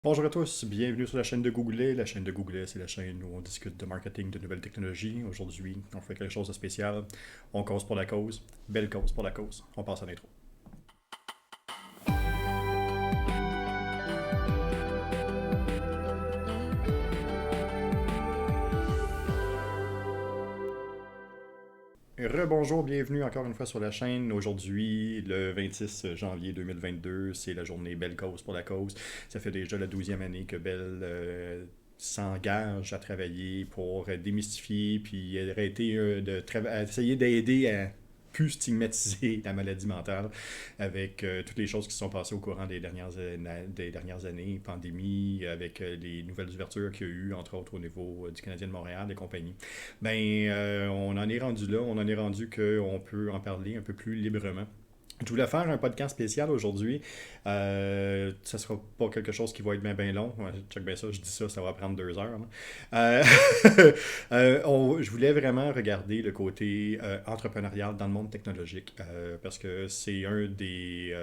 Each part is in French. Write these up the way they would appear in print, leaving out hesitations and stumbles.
Bonjour à tous, bienvenue sur la chaîne de Googlet. La chaîne de Googlet, c'est la chaîne où on discute de marketing, de nouvelles technologies. Aujourd'hui, on fait quelque chose de spécial. On cause pour la cause. Belle cause pour la cause. On passe à l'intro. Rebonjour, bienvenue encore une fois sur la chaîne. Aujourd'hui, le 26 janvier 2022, c'est la journée Belle cause pour la cause. Ça fait déjà la 12e année que Belle s'engage à travailler pour démystifier puis arrêter essayer d'aider à plus stigmatiser la maladie mentale avec toutes les choses qui se sont passées au courant des dernières années, pandémie, avec les nouvelles ouvertures qu'il y a eu, entre autres au niveau du Canadien de Montréal et compagnie. On en est rendu là, on en est rendu qu'on peut en parler un peu plus librement. Je voulais faire un podcast spécial aujourd'hui. Ça sera pas quelque chose qui va être bien long. Ouais, check bien ça, je dis ça, ça va prendre 2 heures. Là. Je voulais vraiment regarder le côté entrepreneurial dans le monde technologique parce que c'est un des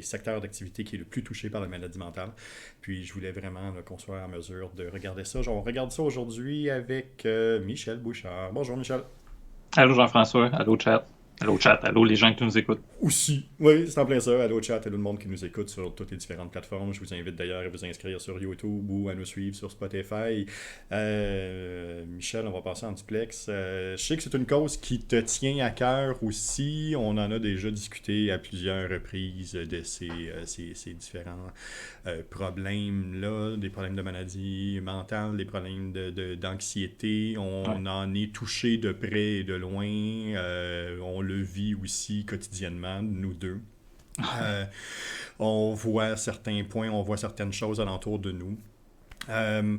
secteurs d'activité qui est le plus touché par la maladie mentale. Puis je voulais vraiment là, qu'on soit en mesure de regarder ça. On regarde ça aujourd'hui avec Michel Bouchard. Bonjour Michel. Allô Jean-François, allô chat, allô les gens qui nous écoutent. Aussi, oui, c'est en plein ça. Allô chat, allô le monde qui nous écoute sur toutes les différentes plateformes. Je vous invite d'ailleurs à vous inscrire sur YouTube ou à nous suivre sur Spotify. Michel, on va passer en duplex. Je sais que c'est une cause qui te tient à cœur aussi. On en a déjà discuté à plusieurs reprises de ces différents problèmes-là, des problèmes de maladie mentale, des problèmes d'anxiété. Ouais. On en est touché de près et de loin. On le vit aussi quotidiennement, nous deux. Euh, on voit certains points, on voit certaines choses alentour de nous. Euh,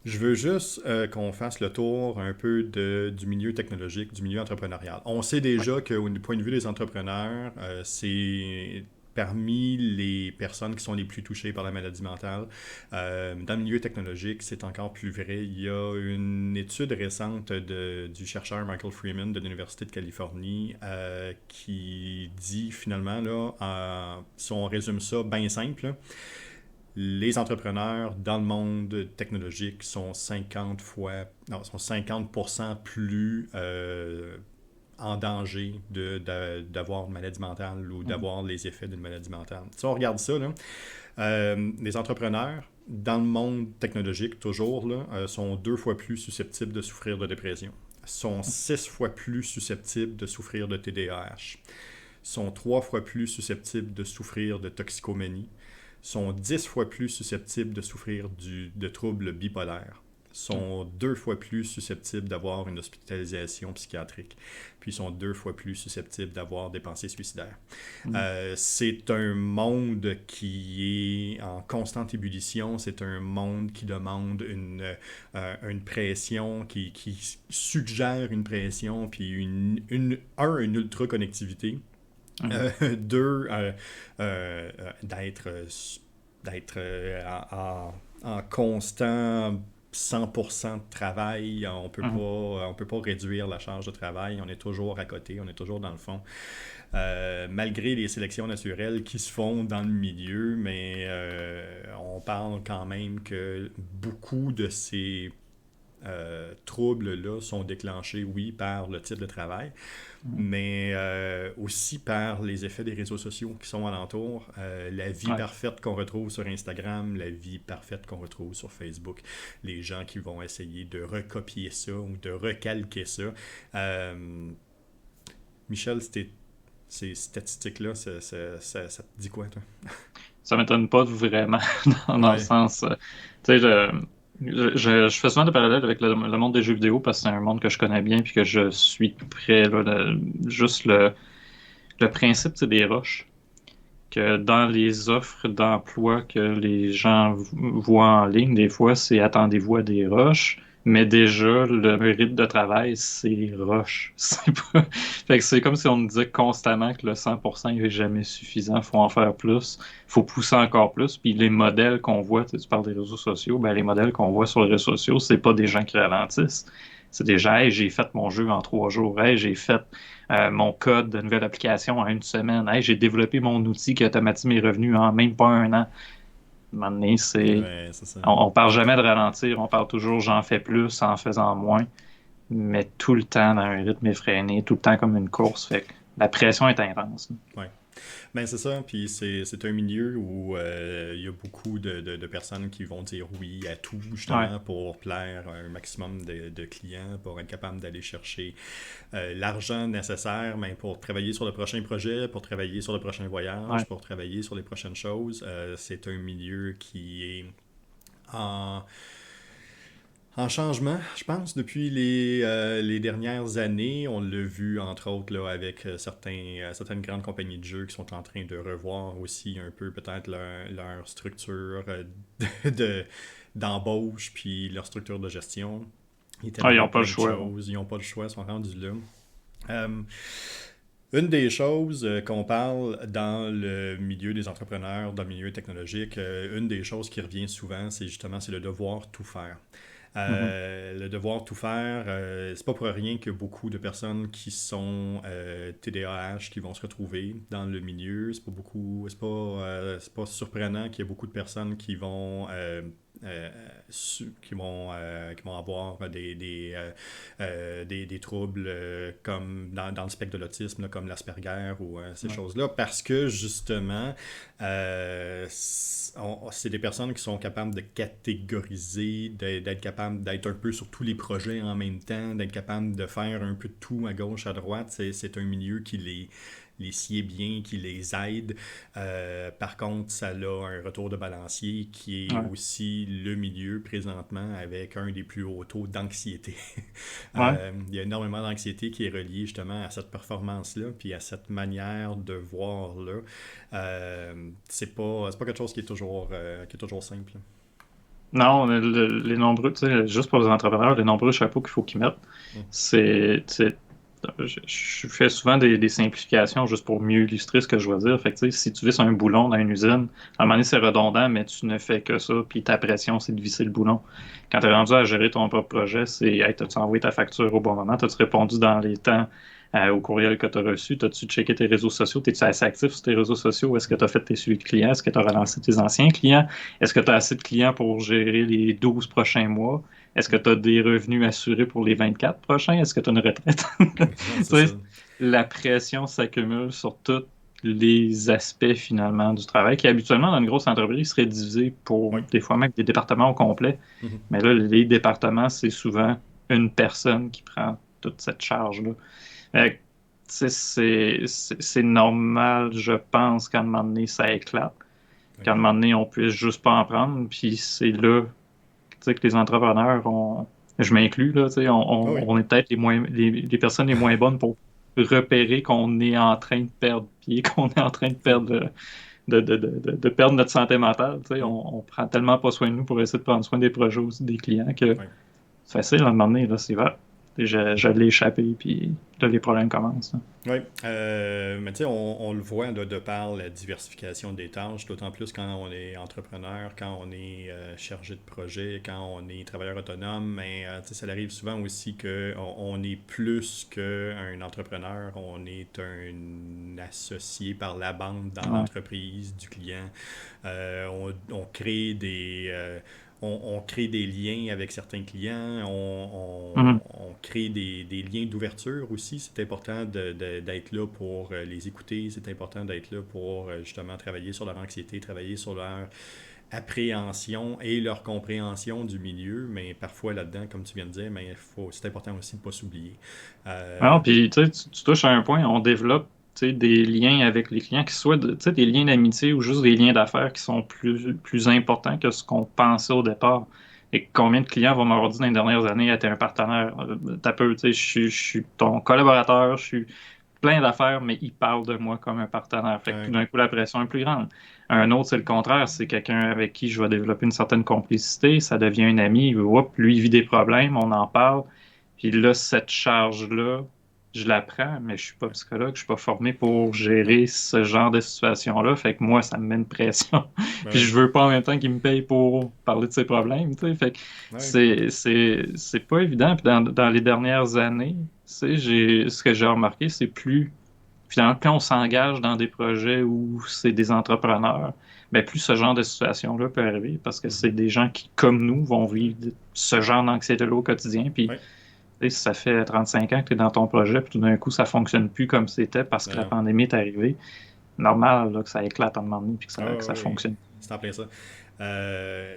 je veux juste qu'on fasse le tour un peu du milieu technologique, du milieu entrepreneurial. On sait Ouais. déjà qu'au point de vue des entrepreneurs, c'est parmi les personnes qui sont les plus touchées par la maladie mentale. Dans le milieu technologique, c'est encore plus vrai. Il y a une étude récente du chercheur Michael Freeman de l'Université de Californie qui dit finalement, là, si on résume ça bien simple, là, les entrepreneurs dans le monde technologique sont 50% plus en danger d'avoir une maladie mentale ou Mhm. d'avoir les effets d'une maladie mentale. Si on regarde ça, là, les entrepreneurs dans le monde technologique, toujours, là, sont 2 fois plus susceptibles de souffrir de dépression, sont 6 fois plus susceptibles de souffrir de TDAH, sont 3 fois plus susceptibles de souffrir de toxicomanie, sont 10 fois plus susceptibles de souffrir de troubles bipolaires, sont 2 fois plus susceptibles d'avoir une hospitalisation psychiatrique, puis sont 2 fois plus susceptibles d'avoir des pensées suicidaires. Mhm. C'est un monde qui est en constante ébullition, c'est un monde qui demande une pression, qui suggère une pression, puis une ultra-connectivité. Mhm. Deux, d'être en constant 100% de travail. Mhm. On peut pas réduire la charge de travail. On est toujours à côté, on est toujours dans le fond. Malgré les sélections naturelles qui se font dans le milieu, mais on parle quand même que beaucoup de ces troubles-là sont déclenchés, oui, par le type de travail, Mhm. mais aussi par les effets des réseaux sociaux qui sont alentour. La vie Ouais. parfaite qu'on retrouve sur Instagram, la vie parfaite qu'on retrouve sur Facebook, les gens qui vont essayer de recopier ça ou de recalquer ça. Euh, Michel, ces statistiques-là, ça te dit quoi, toi? Ça m'étonne pas vraiment dans le Ouais. sens, tu sais, je fais souvent des parallèles avec le monde des jeux vidéo parce que c'est un monde que je connais bien puis que je suis tout près, là, juste le principe, c'est des rushs. Que dans les offres d'emploi que les gens voient en ligne, des fois, c'est attendez-vous à des rushs, mais déjà, le rythme de travail, c'est rush. C'est pas... Fait que c'est comme si on nous disait constamment que le 100% n'est jamais suffisant, faut en faire plus, faut pousser encore plus, puis les modèles qu'on voit, tu parles des réseaux sociaux, ben les modèles qu'on voit sur les réseaux sociaux, c'est pas des gens qui ralentissent. C'est des gens, hey, j'ai fait mon jeu en 3 jours, hey, j'ai fait mon code de nouvelle application en une semaine. Hey, j'ai développé mon outil qui automatise mes revenus en même pas un an. À un moment donné, Ouais, c'est ça. on parle jamais de ralentir, on parle toujours j'en fais plus en faisant moins, mais tout le temps dans un rythme effréné, tout le temps comme une course. Fait que la pression est intense. Ouais. Ben c'est ça, puis c'est un milieu où il y a beaucoup de personnes qui vont dire oui à tout, Ouais, justement, pour plaire à un maximum de clients, pour être capable d'aller chercher l'argent nécessaire ben, pour travailler sur le prochain projet, pour travailler sur le prochain voyage, ouais. pour travailler sur les prochaines choses. C'est un milieu qui est en, en changement, je pense, depuis les dernières années. On l'a vu, entre autres, là, avec certaines grandes compagnies de jeux qui sont en train de revoir aussi un peu peut-être leur structure de, d'embauche, puis leur structure de gestion. Ils Ah, ils établir n'ont pas le plein de choix. Là. choses, ils n'ont pas le choix, ils sont rendus là. Euh, une des choses qu'on parle dans le milieu des entrepreneurs, dans le milieu technologique, une des choses qui revient souvent, c'est justement c'est le devoir tout faire. Mhm. Le devoir tout faire, c'est pas pour rien que beaucoup de personnes qui sont TDAH qui vont se retrouver dans le milieu. C'est pas surprenant qu'il y ait beaucoup de personnes qui vont avoir des troubles comme dans le spectre de l'autisme, là, comme l'Asperger ou ces Ouais. choses-là, parce que justement, c'est des personnes qui sont capables de catégoriser, d'être capables d'être un peu sur tous les projets en même temps, d'être capables de faire un peu de tout à gauche, à droite. C'est un milieu qui les sied bien, qui les aide. Par contre, ça a un retour de balancier qui est Ouais. aussi le milieu présentement avec un des plus hauts taux d'anxiété. Ouais. Il y a énormément d'anxiété qui est reliée justement à cette performance-là, puis à cette manière de voir-là. C'est pas quelque chose qui est toujours simple. Non, les nombreux, tu sais, juste pour les entrepreneurs, les nombreux chapeaux qu'il faut qu'ils mettent, Mm. c'est, je fais souvent des simplifications juste pour mieux illustrer ce que je veux dire. Fait que, tu sais, si tu visses un boulon dans une usine, à un moment donné, c'est redondant, mais tu ne fais que ça, puis ta pression, c'est de visser le boulon. Quand tu es rendu à gérer ton propre projet, c'est, hey, t'as-tu envoyé ta facture au bon moment? T'as-tu répondu dans les temps au courriel que tu as reçu? T'as-tu checké tes réseaux sociaux? T'es-tu assez actif sur tes réseaux sociaux? Est-ce que tu as fait tes suivis de clients? Est-ce que tu as relancé tes anciens clients? Est-ce que tu as assez de clients pour gérer les 12 prochains mois? Est-ce que Mm. tu as des revenus assurés pour les 24 prochains? Est-ce que tu as une retraite? Non, c'est Tu ça. sais, la pression s'accumule sur tous les aspects finalement du travail qui habituellement dans une grosse entreprise serait divisé pour Oui. des fois même des départements au complet. Mhm. Mais là, les départements, c'est souvent une personne qui prend toute cette charge-là. Fait que, tu sais, c'est normal, je pense, qu'à un moment donné, ça éclate. Oui. Qu'à un moment donné, on puisse juste pas en prendre. Puis c'est là, tu sais, que les entrepreneurs, je m'inclus, là, tu sais, Ah oui. on est peut-être les personnes les moins bonnes pour repérer qu'on est en train de perdre pied, qu'on est en train de Mm. perdre, de perdre notre santé mentale. Tu sais, Mm. on prend tellement pas soin de nous pour essayer de prendre soin des projets aussi des clients que Oui. c'est facile à un moment donné, là, c'est vrai. Je l'ai échappé, puis là, les problèmes commencent. Là. Oui, mais tu sais, on le voit là, de par la diversification des tâches, d'autant plus quand on est entrepreneur, quand on est chargé de projet, quand on est travailleur autonome, mais tu sais, ça arrive souvent aussi qu'on est plus qu'un entrepreneur, on est un associé par la bande dans Ouais. l'entreprise du client. On crée on crée des liens avec certains clients, Mhm. on crée des liens d'ouverture aussi. C'est important d'être là pour les écouter, c'est important d'être là pour justement travailler sur leur anxiété, travailler sur leur appréhension et leur compréhension du milieu, mais parfois là-dedans, comme tu viens de dire, c'est important aussi de ne pas s'oublier. Non, Euh, puis tu sais, tu touches à un point, on développe tu sais, des liens avec les clients qui soient tu sais, des liens d'amitié ou juste des liens d'affaires qui sont plus importants que ce qu'on pensait au départ. Et combien de clients vont m'avoir dit dans les dernières années, ah, t'es un partenaire, t'as peu, tu sais, je suis ton collaborateur, je suis plein d'affaires, mais il parle de moi comme un partenaire. Fait que tout ouais, d'un coup, la pression est plus grande. Un autre, c'est le contraire, c'est quelqu'un avec qui je vais développer une certaine complicité, ça devient un ami, hop, lui, il vit des problèmes, on en parle. Puis là, cette charge-là, je la prends, mais je suis pas ouais, psychologue, je suis pas formé pour non, gérer ce genre de situation-là. Fait que moi, ça me met une pression. ben Puis oui, je veux pas en même temps qu'il me paye pour parler de ses problèmes, tu sais. Fait que ouais, c'est pas évident. Puis dans les dernières années, tu sais, ce que j'ai remarqué, c'est plus, finalement, quand on s'engage dans des projets où c'est des entrepreneurs, ben, plus ce genre de situation-là peut arriver parce que c'est Mhm. des gens qui, comme nous, vont vivre ce genre d'anxiété-là au quotidien. Puis, Ouais. tu sais, si ça fait 35 ans que tu es dans ton projet, puis tout d'un coup, ça fonctionne plus comme c'était parce que Non, la non. pandémie est arrivée, normal là, que ça éclate en un moment donné puis que Ah ça oui, fonctionne. c'est en plein ça. Tu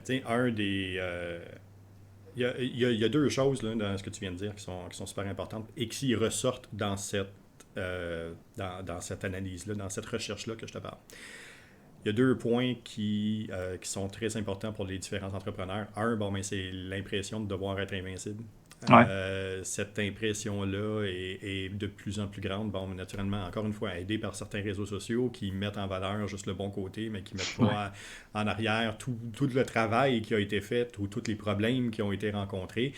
sais, un des. Il y a deux choses là, dans ce que tu viens de dire qui sont super importantes et qui ressortent dans cette analyse-là, dans cette recherche-là que je te parle. Il y a deux points qui sont très importants pour les différents entrepreneurs. Un, bon, mais c'est l'impression de devoir être invincible. Ouais, Cette impression-là est de plus en plus grande. Bon, naturellement, encore une fois, aidée par certains réseaux sociaux qui mettent en valeur juste le bon côté, mais qui mettent ouais, pas en arrière tout le travail qui a été fait ou tous les problèmes qui ont été rencontrés.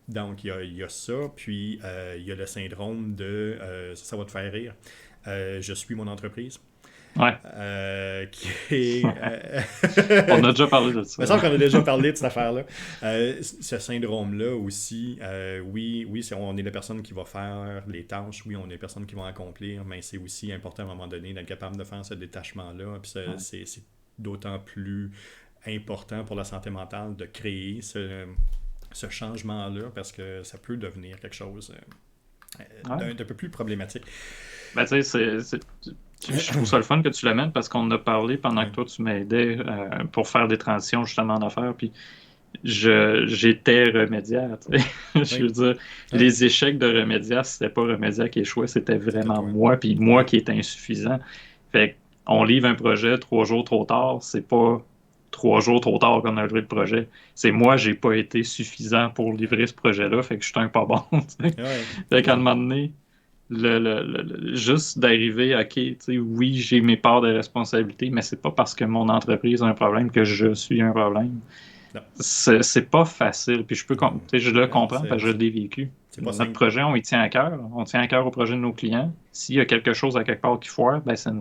Donc, il y a ça. Puis, il y a le syndrome de ça va te faire rire. Je suis mon entreprise. ouais. Qui est. On a déjà parlé de Il me ça. semble qu'on a déjà parlé de cette affaire-là. Ce syndrome-là aussi, oui, on est la personne qui va faire les tâches, oui, on est la personne qui va accomplir, mais c'est aussi important à un moment donné d'être capable de faire ce détachement-là. Puis Ouais, c'est d'autant plus important pour la santé mentale de créer ce changement-là parce que ça peut devenir quelque chose ouais. d'un peu plus problématique. Ben, tu sais, je trouve ça le fun que tu l'amènes parce qu'on a parlé pendant que Ouais, toi, tu m'aidais pour faire des transitions justement d'affaires. Puis j'étais remédiaire. Tu sais. Je veux oui, dire, oui, les échecs de remédiaire, c'était pas remédiaire qui échouait, c'était c'était vraiment toi. moi, puis moi Oui, qui étais insuffisant. Fait qu'on livre un projet 3 jours trop tard, c'est pas 3 jours trop tard qu'on a livré le projet. C'est moi, j'ai pas été suffisant pour livrer ce projet-là, fait que je suis un pas bon. Tu sais. oui, Fait qu'à un oui. moment donné, juste d'arriver, OK, tu sais, oui, j'ai mes parts de responsabilité, mais c'est pas parce que mon entreprise a un problème que je suis un problème. Non, C'est pas facile, puis non, tu sais, je le non, comprends parce que je l'ai vécu. c'est pas Notre simple. projet, on y tient à cœur. On tient à cœur au projet de nos clients. S'il y a quelque chose à quelque part qui foire, ben c'est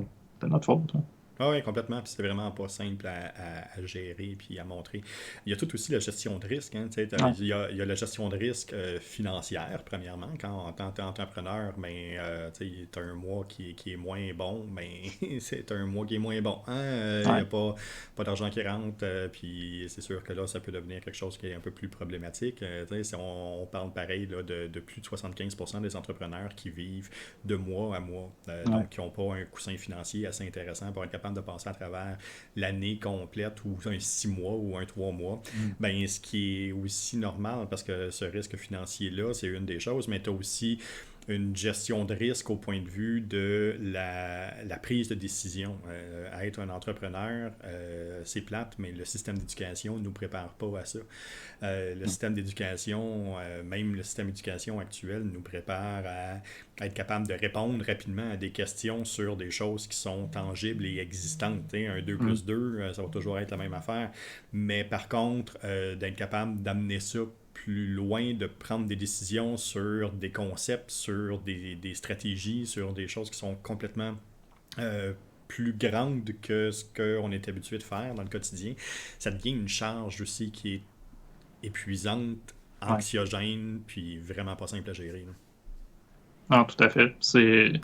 notre faute, hein. Ah oui, complètement. Puis c'est vraiment pas simple à gérer puis à montrer. Il y a tout aussi la gestion de risque. Hein, tu sais, Ouais, il y a la gestion de risque financière, premièrement. Quand en tant qu'entrepreneur, ben, tu as un mois qui est moins bon, ben, c'est un mois qui est moins bon. Hein? Il n'y a ouais, pas d'argent qui rentre. Puis c'est sûr que là, ça peut devenir quelque chose qui est un peu plus problématique. Tu sais, si on parle pareil là, de plus de 75% des entrepreneurs qui vivent de mois à mois. ouais, Donc, qui n'ont pas un coussin financier assez intéressant pour être capable de passer à travers l'année complète ou un 6 mois ou un 3 mois. mm, Ben, ce qui est aussi normal parce que ce risque financier-là, c'est une des choses, mais tu as aussi une gestion de risque au point de vue de la prise de décision. Être un entrepreneur, c'est plate, mais le système d'éducation ne nous prépare pas à ça. Le mm, système d'éducation, même le système d'éducation actuel, nous prépare à être capable de répondre rapidement à des questions sur des choses qui sont tangibles et existantes. T'sais, un 2 mm, plus 2, ça va toujours être la même affaire. Mais par contre, d'être capable d'amener ça plus loin, de prendre des décisions sur des concepts, sur des stratégies, sur des choses qui sont complètement plus grandes que ce qu'on est habitué de faire dans le quotidien, ça devient une charge aussi qui est épuisante, ouais. anxiogène, puis vraiment pas simple à gérer. Là. Non, tout à fait. Puis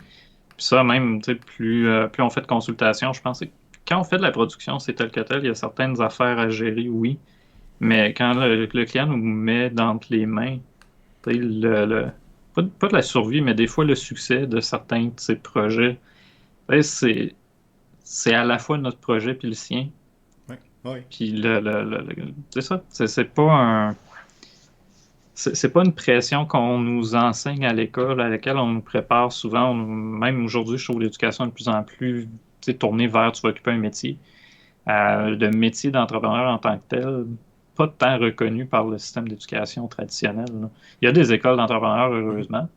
ça, même, tu sais, plus on fait de consultations, je pense que quand on fait de la production, c'est tel que tel, il y a certaines affaires à gérer, oui. Mais quand le client nous met entre les mains, tu sais, pas de la survie, mais des fois le succès de certains de ces projets, tu sais, c'est à la fois notre projet puis le sien. Oui, oui, Puis c'est ça. C'est pas c'est pas une pression qu'on nous enseigne à l'école, à laquelle on nous prépare souvent. Même aujourd'hui, je trouve l'éducation de plus en plus, tu sais, tournée vers tu vas occuper un métier. Le métier d'entrepreneur en tant que tel, pas tant reconnu par le système d'éducation traditionnel, là. Il y a des écoles d'entrepreneurs, mhm, heureusement,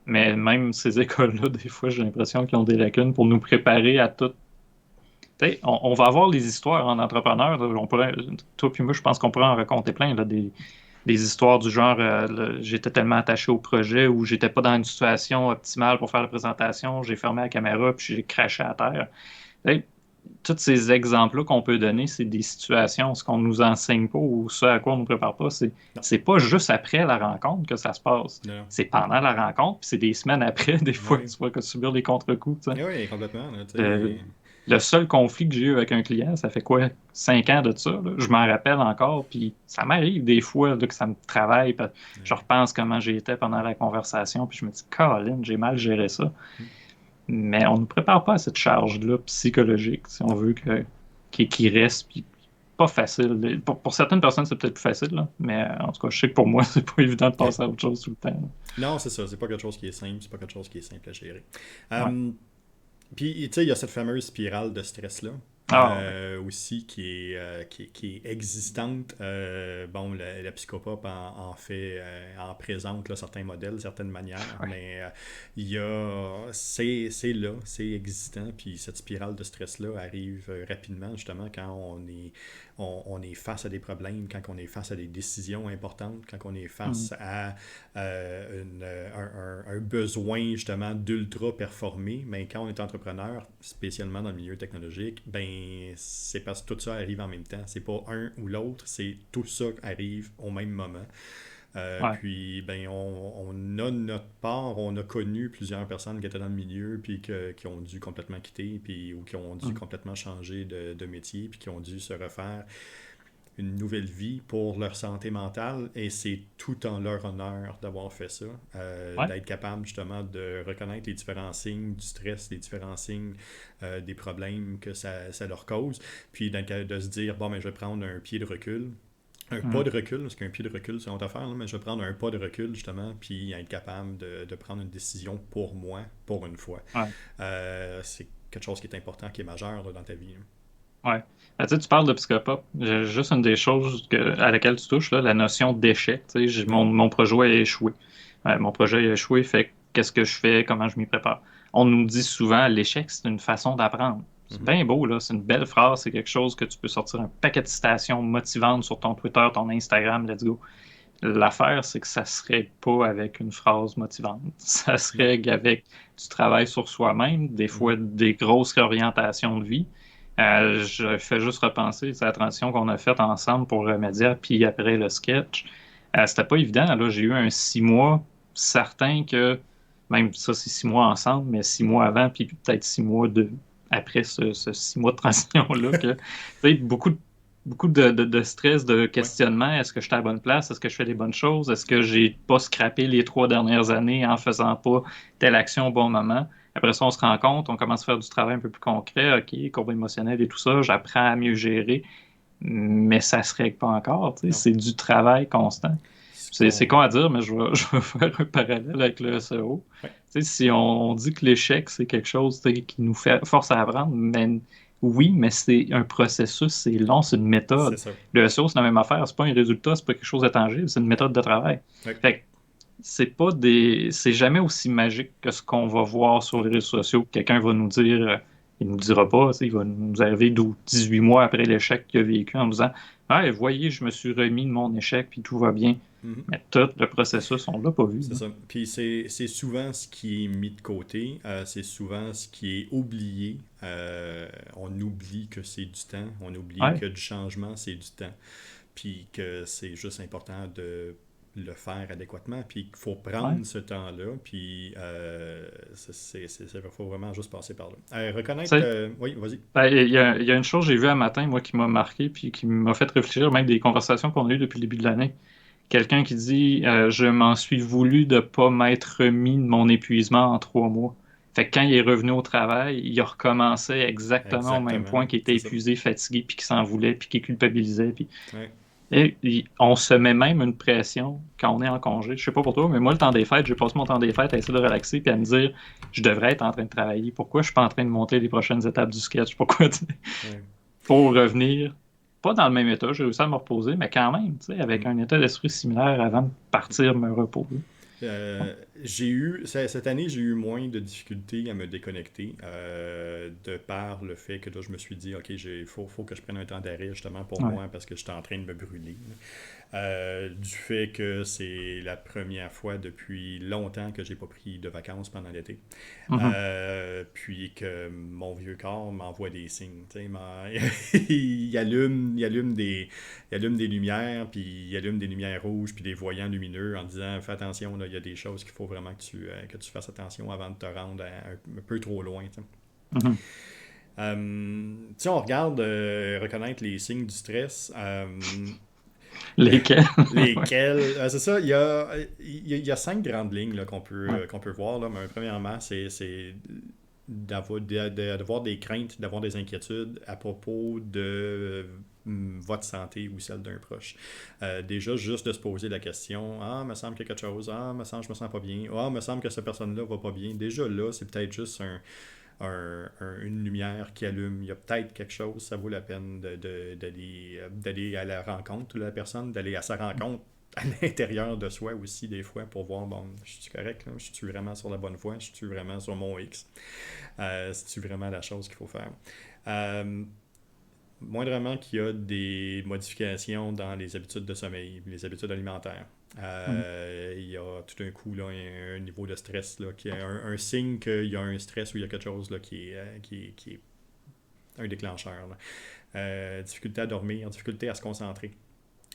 mais même ces écoles-là, des fois, j'ai l'impression qu'ils ont des lacunes pour nous préparer à tout. Tu sais, on va avoir les histoires en entrepreneur. Là, toi puis moi, je pense qu'on pourrait en raconter plein, là, des histoires du genre j'étais tellement attaché au projet ou j'étais pas dans une situation optimale pour faire la présentation, j'ai fermé la caméra puis j'ai craché à terre. Tu sais, tous ces exemples-là qu'on peut donner, c'est des situations, ce qu'on nous enseigne pas ou ce à quoi on nous prépare pas, non, c'est pas juste après la rencontre que ça se passe. non, C'est pendant la rencontre, puis c'est des semaines après, des non. fois, Oui, tu vois, que subir les contre-coups. Tu sais. oui, complètement. Là, Euh, Le seul conflit que j'ai eu avec un client, ça fait quoi, 5 ans de ça, là? Je m'en rappelle encore, puis ça m'arrive des fois là, que ça me travaille, puis je Ouais. repense comment j'étais pendant la conversation, puis je me dis, Colin, j'ai mal géré ça. Mm. Mais on ne nous prépare pas à cette charge-là psychologique, si on Non. veut qu'il reste, puis pas facile. Pour certaines personnes, c'est peut-être plus facile, là, mais en tout cas, je sais que pour moi, c'est pas évident de Ouais. passer à autre chose tout le temps, là. Non, c'est ça. C'est pas quelque chose qui est simple. C'est pas quelque chose qui est simple à gérer. Ouais. Euh, Puis, tu sais, il y a cette fameuse spirale de stress-là. Ah, ouais. Aussi qui est existante. Bon, la psychopop en fait, en présente là, certains modèles, certaines manières, Ouais. mais c'est là, c'est existant, puis cette spirale de stress-là arrive rapidement, justement, quand on est face à des problèmes, quand on est face à des décisions importantes, quand on est Mhm. face à un besoin justement d'ultra performer, mais quand on est entrepreneur, spécialement dans le milieu technologique, ben c'est parce que tout ça arrive en même temps. C'est pas un ou l'autre, c'est tout ça arrive au même moment. Ouais. Puis ben on a notre part, on a connu plusieurs personnes qui étaient dans le milieu puis qui ont dû complètement quitter puis ou qui ont dû Mhm. complètement changer de métier puis qui ont dû se refaire une nouvelle vie pour leur santé mentale et c'est tout en leur honneur d'avoir fait ça, Ouais. d'être capable justement de reconnaître les différents signes du stress, les différents signes des problèmes que ça leur cause, puis de se dire, bon, mais je vais prendre un pied de recul, un pas Mhm. de recul, parce qu'un pied de recul, c'est une autre affaire, là, mais je vais prendre un pas de recul justement, puis être capable de prendre une décision pour moi, pour une fois. Ouais. C'est quelque chose qui est important, qui est majeur là, dans ta vie. Ouais. Tu sais, tu parles de psychopop. Juste une des choses à laquelle tu touches, là, la notion d'échec. Tu sais, Oui. mon projet a échoué. Mon projet a échoué, fait qu'est-ce que je fais, comment je m'y prépare. On nous dit souvent, l'échec, c'est une façon d'apprendre. C'est Mhm. bien beau, là, c'est une belle phrase, c'est quelque chose que tu peux sortir un paquet de citations motivantes sur ton Twitter, ton Instagram, let's go. L'affaire, c'est que ça serait pas avec une phrase motivante. Ça Non. serait avec du travail sur soi-même, des fois Mhm. des grosses réorientations de vie. Je fais juste repenser à la transition qu'on a faite ensemble pour Remédia, puis après le sketch. C'était pas évident. Là, j'ai eu un 6 mois certain que, même ça, c'est 6 mois ensemble, mais 6 mois avant, puis peut-être 6 mois après ce 6 mois de transition-là, que, tu sais, beaucoup de stress, de Ouais. questionnement. Est-ce que je suis à la bonne place? Est-ce que je fais les bonnes choses? Est-ce que j'ai pas scrappé les 3 dernières années en faisant pas telle action au bon moment? Après ça, on se rend compte, on commence à faire du travail un peu plus concret. OK, courbe émotionnelle et tout ça, j'apprends à mieux gérer, mais ça se règle pas encore. Tu sais, Non. c'est du travail constant. Ce C'est qu'on. con à dire, mais je vais faire un parallèle avec le SEO. Ouais. Tu sais, si on dit que l'échec, c'est quelque chose, tu sais, qui nous fait, force à apprendre, mais oui, mais c'est un processus, c'est long, c'est une C'est méthode. ça. Le SEO, c'est la même affaire, c'est pas un résultat, c'est pas quelque chose de tangible, c'est une méthode de travail. Ouais. Fait que c'est jamais aussi magique que ce qu'on va voir sur Non. les réseaux sociaux. Quelqu'un va nous dire, il nous dira pas, tu sais, il va nous arriver 18 mois après l'échec qu'il a vécu en nous disant, ah, voyez, je me suis remis de mon échec, puis tout va bien. Mhm. Mais tout le processus, on l'a pas vu, C'est là. ça. Puis c'est souvent ce qui est mis de côté, c'est souvent ce qui est oublié. On oublie que c'est du temps, on oublie Ouais, que du changement, c'est du temps. Puis que c'est juste important de le faire adéquatement, puis qu'il faut ouais. prendre ce temps-là, puis faut vraiment juste passer par là. Tu Reconnaître... sais, oui, vas-y. ben, il y a une chose que j'ai vue un matin, moi, qui m'a marqué, puis qui m'a fait réfléchir, même des conversations qu'on a eues depuis le début de l'année. Quelqu'un qui dit je m'en suis voulu de pas m'être remis de mon épuisement en 3 mois. Fait que quand il est revenu au travail, il a recommencé exactement au même Exactement, point, qu'il était c'est ça. épuisé, fatigué, puis qu'il s'en voulait, puis qu'il culpabilisait. Puis... Ouais. Et on se met même une pression quand on est en congé. Je sais pas pour toi, mais moi, le temps des fêtes, j'ai passé mon temps des fêtes à essayer de relaxer puis à me dire je devrais être en train de travailler. Pourquoi je suis pas en train de monter les prochaines étapes du sketch? Pourquoi, tu sais, Ouais. pour revenir, pas dans le même état, j'ai réussi à me reposer, mais quand même, tu sais, avec Mm. un état d'esprit similaire avant de partir me reposer. Cette année, j'ai eu moins de difficultés à me déconnecter de par le fait que là, je me suis dit, OK, faut que je prenne un temps d'arrêt justement pour Ouais. moi parce que j'étais en train de me brûler. Du fait que c'est la première fois depuis longtemps que j'ai pas pris de vacances pendant l'été. Mhm. Puis que mon vieux corps m'envoie des signes. Tu sais, il allume des lumières, puis il allume des lumières rouges, puis des voyants lumineux en disant fais attention, là, il y a des choses qu'il faut vraiment que tu fasses attention avant de te rendre un peu trop loin. Tu sais. Mhm. Si on regarde reconnaître les signes du stress, Lesquels? Ouais. lesquels, c'est ça, il y a 5 grandes lignes là, Ouais. qu'on peut voir. Là, mais premièrement, c'est d'avoir des craintes, d'avoir des inquiétudes à propos de votre santé ou celle d'un proche. Déjà, juste de se poser la question, ah, me semble qu'il y a quelque chose, ah, me semble que je me sens pas bien, ah, me semble que cette personne-là va pas bien. Déjà là, c'est peut-être juste une lumière qui allume. Il y a peut-être quelque chose, ça vaut la peine d'aller à la rencontre de la personne, d'aller à sa rencontre à l'intérieur de soi aussi, des fois, pour voir, bon, je suis correct, là? Je suis vraiment sur la bonne voie, je suis vraiment sur mon X, c'est vraiment la chose qu'il faut faire. Euh, Moindrement qu'il y a des modifications dans les habitudes de sommeil, les habitudes alimentaires. Mm. Il y a tout d'un coup là, un niveau de stress, là, qui est un signe qu'il y a un stress ou il y a quelque chose là, qui est un déclencheur. Là. Difficulté à dormir, difficulté à se concentrer.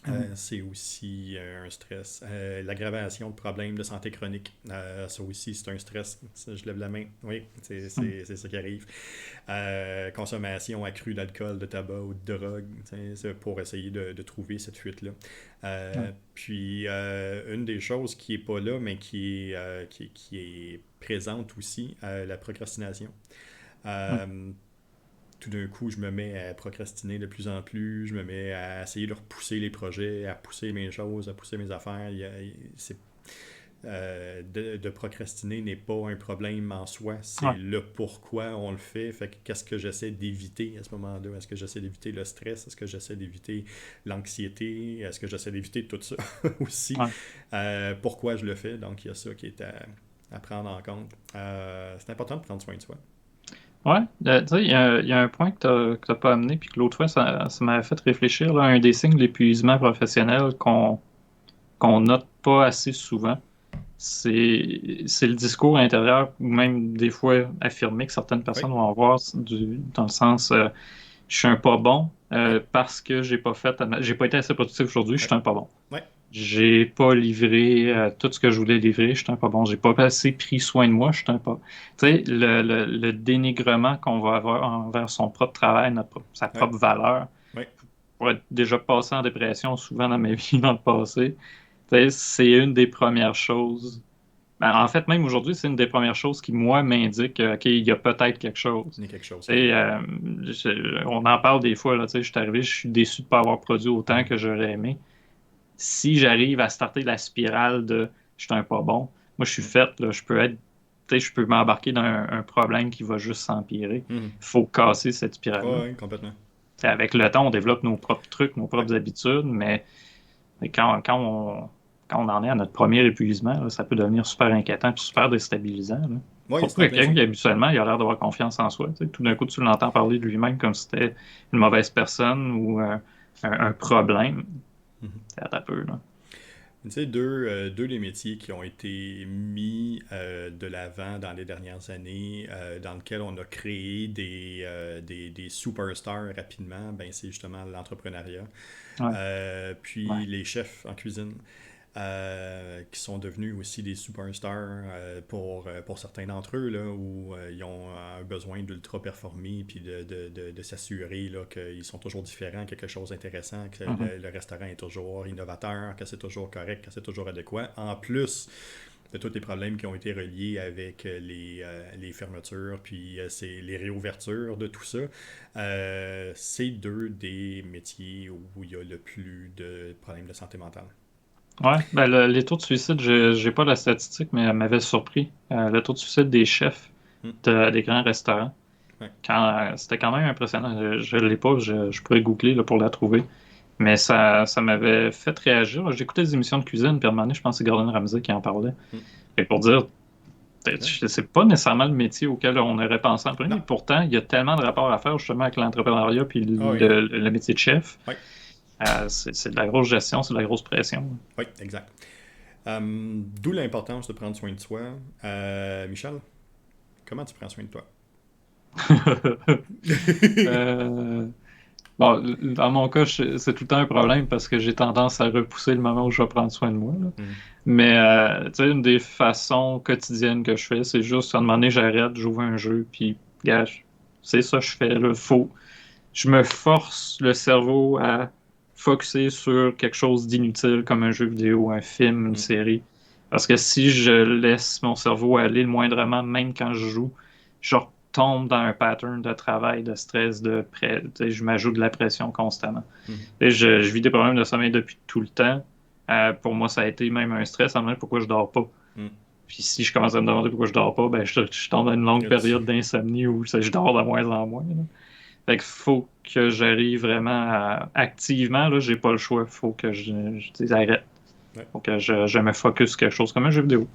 Mm. C'est aussi un stress. L'aggravation de problèmes de santé chronique, ça aussi, c'est un stress. Ça, je lève la main. Oui, Mm. c'est ça qui arrive. Consommation accrue d'alcool, de tabac ou de drogue, c'est pour essayer de trouver cette fuite-là. Ouais. Puis, une des choses qui n'est pas là, mais qui est présente aussi, la procrastination. Mm. Euh, Tout d'un coup, je me mets à procrastiner de plus en plus, je me mets à essayer de repousser les projets, à pousser mes choses, à pousser mes affaires. De procrastiner n'est pas un problème en soi, c'est Ouais. le pourquoi on le fait. Fait que qu'est-ce que j'essaie d'éviter à ce moment-là? Est-ce que j'essaie d'éviter le stress? Est-ce que j'essaie d'éviter l'anxiété? Est-ce que j'essaie d'éviter tout ça aussi? Ouais. Pourquoi je le fais? Donc, il y a ça qui est à prendre en compte. C'est important de prendre soin de soi. Ouais, tu sais, il y a un point que t'as pas amené, puis que l'autre fois, ça m'avait fait réfléchir, là, un des signes de l'épuisement professionnel qu'on note pas assez souvent, c'est le discours intérieur, ou même des fois affirmé que certaines Oui, personnes vont avoir dans le sens je suis un pas bon oui, parce que j'ai pas été assez productif aujourd'hui, je oui, suis un pas bon. oui, J'ai pas livré tout ce que je voulais livrer, je suis un pas bon. J'ai pas assez pris soin de moi, je suis un pas. Tu sais, le dénigrement qu'on va avoir envers son propre travail, sa oui, propre valeur, oui, pour être déjà passé en dépression souvent dans ma vie dans le passé, tu sais, c'est une des premières choses. Ben, en fait, même aujourd'hui, c'est une des premières choses qui, moi, m'indique OK, il y a peut-être quelque chose. il y a quelque chose Tu qui sais, arrive. on en parle des fois, là, tu sais, je suis arrivé, je suis déçu de ne pas avoir produit autant que j'aurais aimé. Si j'arrive à starter la spirale de je suis un pas bon, moi, je suis Mm. fait, là, tu sais, je peux m'embarquer dans un problème qui va juste s'empirer. Mhm. Il faut casser cette Ouais, spirale-là. ouais, complètement. T'sais, avec le temps, on développe nos propres trucs, nos Ouais, propres habitudes, mais quand on en est à notre premier épuisement, là, ça peut devenir super inquiétant et super déstabilisant. Là. ouais, Surtout c'est en plein ça. quelqu'un qui habituellement il a l'air d'avoir confiance en soi. Tout d'un coup, tu l'entends parler de lui-même comme si c'était une mauvaise personne ou un problème. Mhm. C'est un peu, là. Tu sais, deux des métiers qui ont été mis de l'avant dans les dernières années, dans lesquels on a créé des superstars rapidement, ben c'est justement l'entrepreneuriat. Ouais, Puis ouais. les chefs en cuisine. Qui sont devenus aussi des superstars pour certains d'entre eux, là, où ils ont un besoin d'ultra performer puis de s'assurer là, qu'ils sont toujours différents, quelque chose d'intéressant, que Mhm. le restaurant est toujours innovateur, que c'est toujours correct, que c'est toujours adéquat. En plus de tous les problèmes qui ont été reliés avec les fermetures, puis les réouvertures de tout ça, c'est deux des métiers où il y a le plus de problèmes de santé mentale. Ouais, ben les taux de suicide, j'ai pas la statistique, mais elle m'avait surpris. Le taux de suicide des chefs Hmm. des grands restaurants. Ouais. C'était quand même impressionnant. Je l'ai pas, je pourrais googler là, pour la trouver. Mais ça m'avait fait réagir. J'écoutais des émissions de cuisine, puis à un moment donné, je pense que c'est Gordon Ramsay qui en parlait. Hmm. Et pour dire, Ouais. c'est pas nécessairement le métier auquel on aurait pensé en Non. premier. Pourtant, il y a tellement de rapports à faire justement avec l'entrepreneuriat puis Ah oui. le métier de chef. Oui, C'est de la grosse gestion, c'est de la grosse pression. oui, exact. D'où l'importance de prendre soin de soi. Michel, comment tu prends soin de toi? Euh, bon, dans mon cas, c'est tout le temps un problème parce que j'ai tendance à repousser le moment où je vais prendre soin de moi, là. Mhm. Mais tu sais, une des façons quotidiennes que je fais, c'est juste à un moment donné, j'arrête, j'ouvre un jeu, puis gage, c'est ça que je fais. Là. Je me force le cerveau à focusser sur quelque chose d'inutile comme un jeu vidéo, un film, une série. Parce que si je laisse mon cerveau aller le moindrement, même quand je joue, je retombe dans un pattern de travail, de stress, je m'ajoute de la pression constamment. Et je vis des problèmes de sommeil depuis tout le temps. Pour moi, ça a été même un stress, à me demander pourquoi je dors pas. Puis si je commence à me demander pourquoi je dors pas, ben je tombe dans une longue période d'insomnie où je dors de moins en moins. Là. Fait qu'il faut que j'arrive vraiment à activement, là, j'ai pas le choix. Faut que je dise arrête. Faut que je me focus sur quelque chose comme un jeu vidéo.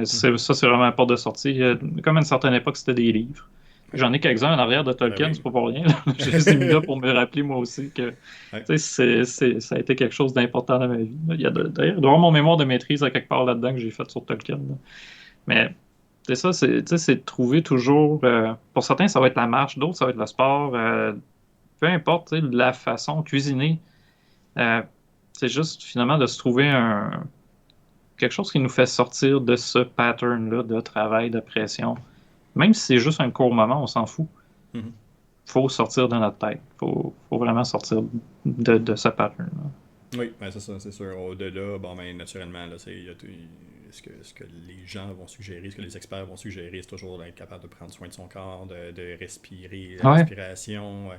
Ça, c'est vraiment un porte de sortie. Comme à une certaine époque, c'était des livres. J'en ai quelques-uns en arrière de Tolkien, c'est pas pour rien. Je les ai mis là pour me rappeler moi aussi que ça a été quelque chose d'important dans ma vie. D'ailleurs, il doit y avoir mon mémoire de maîtrise à quelque part là-dedans que j'ai fait sur Tolkien. Là. Mais c'est ça, c'est de trouver toujours. Pour certains, ça va être la marche, d'autres, ça va être le sport. Peu importe la façon, cuisiner. C'est juste finalement de se trouver quelque chose qui nous fait sortir de ce pattern-là de travail, de pression. Même si c'est juste un court moment, on s'en fout. Faut sortir de notre tête. Faut vraiment sortir de ce pattern-là. Oui, ben c'est ça, c'est sûr. Au-delà, bon, ben, naturellement, là, ce que les gens vont suggérer, ce que les experts vont suggérer, c'est toujours d'être capable de prendre soin de son corps, de respirer, la respiration,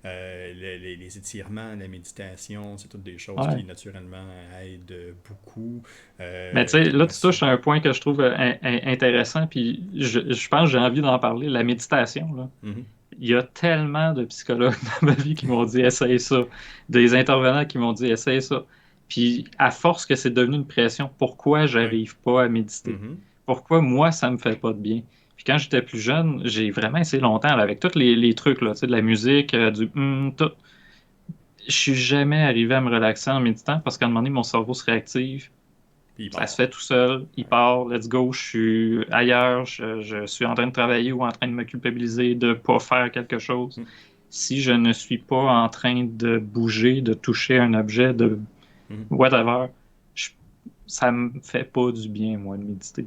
les étirements, la méditation, c'est toutes des choses qui, naturellement, aident beaucoup. Mais tu sais, là, tu touches à un point que je trouve intéressant, puis je pense que j'ai envie d'en parler, la méditation, là. Il y a tellement de psychologues dans ma vie qui m'ont dit essaye ça, des intervenants qui m'ont dit essaye ça. Puis à force que c'est devenu une pression, pourquoi j'arrive pas à méditer? Pourquoi moi ça me fait pas de bien? Puis quand j'étais plus jeune, j'ai vraiment essayé longtemps là, avec tous les trucs là, de la musique, tout. Je suis jamais arrivé à me relaxer en méditant parce qu'à un moment donné, mon cerveau se réactive. Ça se fait tout seul, il part, let's go, je suis ailleurs, je suis en train de travailler ou en train de me culpabiliser de ne pas faire quelque chose. Si je ne suis pas en train de bouger, de toucher un objet, de whatever, ça me fait pas du bien, moi, de méditer.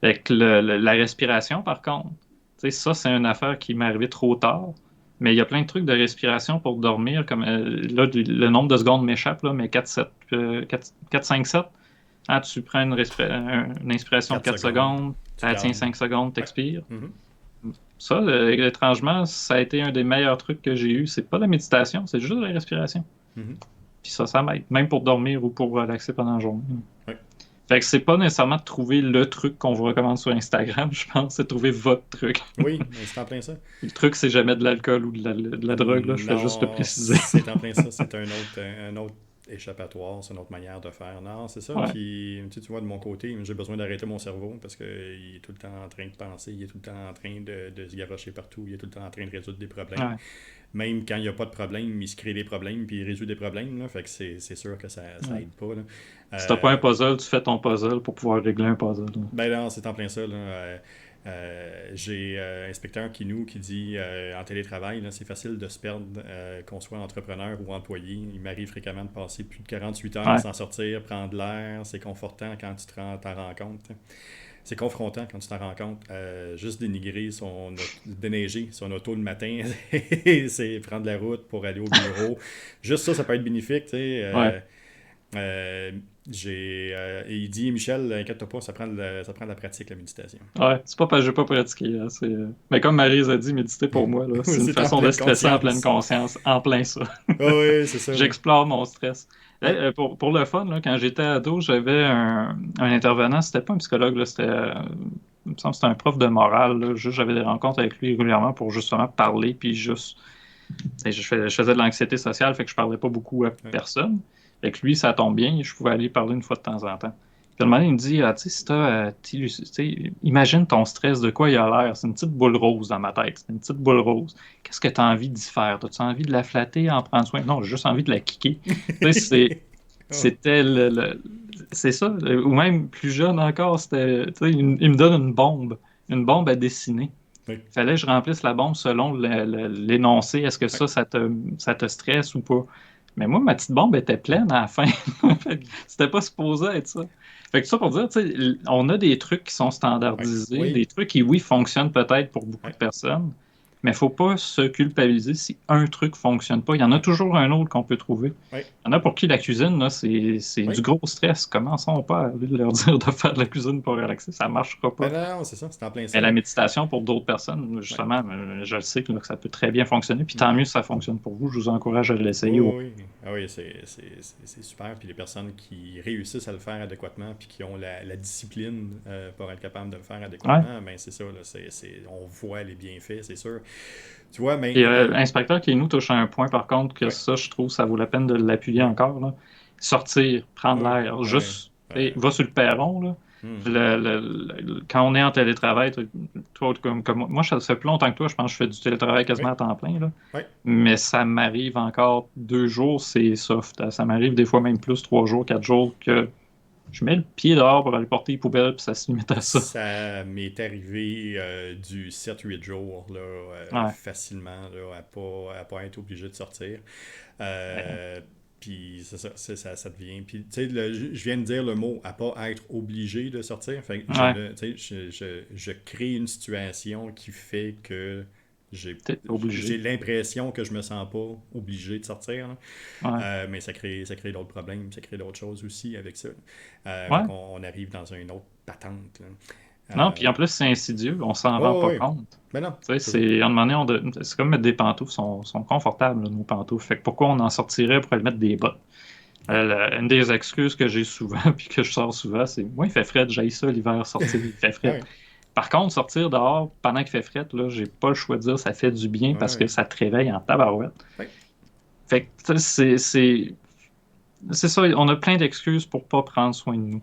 Avec la respiration, par contre, ça, c'est une affaire qui m'est arrivée trop tard. Mais il y a plein de trucs de respiration pour dormir, comme là, le nombre de secondes m'échappe, là, mais 4, 5, 7. Ah, tu prends une inspiration de 4 secondes, tu la tiens 5 secondes, tu expires. Ça, étrangement, ça a été un des meilleurs trucs que j'ai eu. C'est pas la méditation, c'est juste la respiration. Puis ça m'aide, même pour dormir ou pour relaxer pendant la journée. Fait que c'est pas nécessairement de trouver le truc qu'on vous recommande sur Instagram, je pense, c'est de trouver votre truc. Oui, c'est en plein ça. Le truc, c'est jamais de l'alcool ou de la drogue, là, je fais juste le préciser. C'est en plein ça, c'est un autre échappatoire, c'est une autre manière de faire. Non, c'est ça. Puis, tu vois, de mon côté, j'ai besoin d'arrêter mon cerveau parce qu'il est tout le temps en train de penser, il est tout le temps en train de se garocher partout, il est tout le temps en train de résoudre des problèmes. Même quand il n'y a pas de problème, il se crée des problèmes puis il résout des problèmes. Là, fait que c'est sûr que ça aide pas. Là. Si t'as pas un puzzle, tu fais ton puzzle pour pouvoir régler un puzzle. Là. Ben non, c'est en plein ça. Là. J'ai un inspecteur qui dit en télétravail, là, c'est facile de se perdre, qu'on soit entrepreneur ou employé. Il m'arrive fréquemment de passer plus de 48 heures sans sortir, prendre l'air. C'est confortant quand tu t'en rends compte. C'est confrontant quand tu t'en rends compte. Juste dénigrer déneiger son auto le matin, c'est prendre la route pour aller au bureau. Juste ça peut être bénéfique. Il dit Michel, inquiète-toi pas, ça prend de la pratique, la méditation. Ouais, c'est pas parce que j'ai pas pratiqué. Hein, mais comme Maryse a dit, méditer pour moi, là, c'est une façon de stresser en pleine conscience, en plein ça. Oui, c'est ça. J'explore mon stress. Pour le fun, là, quand j'étais ado, j'avais un intervenant, c'était pas un psychologue, là, il me semble que c'était un prof de morale. Là, j'avais des rencontres avec lui régulièrement pour justement parler, puis juste. Je faisais de l'anxiété sociale, fait que je parlais pas beaucoup à personne. Fait que lui, ça tombe bien, je pouvais aller parler une fois de temps en temps. Puis à un moment donné, il me dit, si imagine ton stress, de quoi il a l'air. C'est une petite boule rose dans ma tête. C'est une petite boule rose. Qu'est-ce que tu as envie d'y faire? As-tu envie de la flatter, en prendre soin? Non, j'ai juste envie de la kicker. C'était c'est ça. Ou même plus jeune encore, il me donne une bombe à dessiner. Il fallait que je remplisse la bombe selon l'énoncé. Est-ce que ça te stresse ou pas? Mais moi, ma petite bombe était pleine à la fin. C'était pas supposé être ça. Fait que ça pour dire, on a des trucs qui sont standardisés, des trucs qui, oui, fonctionnent peut-être pour beaucoup de personnes, Mais il ne faut pas se culpabiliser si un truc ne fonctionne pas. Il y en a toujours un autre qu'on peut trouver. Oui, Il y en a pour qui la cuisine, là, c'est oui. du gros stress. Commençons pas à leur dire de faire de la cuisine pour relaxer. Ça ne marchera Ben pas. non, c'est ça, c'est en plein Mais ça. la méditation, pour d'autres personnes, Oui. justement, je le sais que ça peut très bien fonctionner. Puis tant Mhm. mieux si ça fonctionne pour vous. Je vous encourage à l'essayer. Oui, oui, oui. Ah oui, c'est super. Puis les personnes qui réussissent à le faire adéquatement, puis qui ont la discipline pour être capable de le faire Ouais. adéquatement, ben c'est ça, là, on voit les bienfaits, c'est sûr. Tu vois, mais... Et l'inspecteur qui nous touche à un point, par contre, que oui, ça, je trouve, ça vaut la peine de l'appuyer oui, encore. Là. Sortir, prendre oui, l'air, oui, juste, oui. va sur le perron. Là. Mhm. Quand on est en télétravail, toi, comme moi, ça fait plus longtemps que toi, je pense que je fais du télétravail Oui, quasiment à temps plein. Là. oui, Mais ça m'arrive encore 2 jours, c'est soft. Ça m'arrive des fois même plus 3 jours, 4 jours que je mets le pied dehors pour aller porter les poubelles, puis ça se limite à ça. ça m'est arrivé du 7-8 jours là, Ouais. facilement là, à pas être obligé de sortir. Ouais. Euh, Puis c'est ça, ça devient. Puis tu sais, je viens de dire le mot à pas être obligé de sortir. Fait que Ouais. tu sais, je crée une situation qui fait que j'ai T'es j'ai obligé. l'impression que je me sens pas obligé de sortir. Là. Ouais. Mais ça crée d'autres problèmes, ça crée d'autres choses aussi avec ça. Fait Ouais. qu'on on arrive dans une autre patente. Là. Non, Euh, puis en plus, c'est insidieux, on s'en rend oh, pas oui, compte. mais non, Tu sais, c'est ça. c'est, à un moment donné, c'est comme mettre des pantoufles, sont confortables, là, nos pantoufles. Fait que pourquoi on en sortirait pour aller mettre des bottes? Ouais, Une des excuses que j'ai souvent, puis que je sors souvent, c'est moi, il fait frais, j'haïs ça l'hiver, sortir, il fait frais. ouais, Par contre, sortir dehors pendant qu'il fait frais, là, j'ai pas le choix de dire ça fait du bien parce que ouais, ça te réveille en tabarouette. ouais, Fait que tu sais, c'est ça, on a plein d'excuses pour pas prendre soin de nous.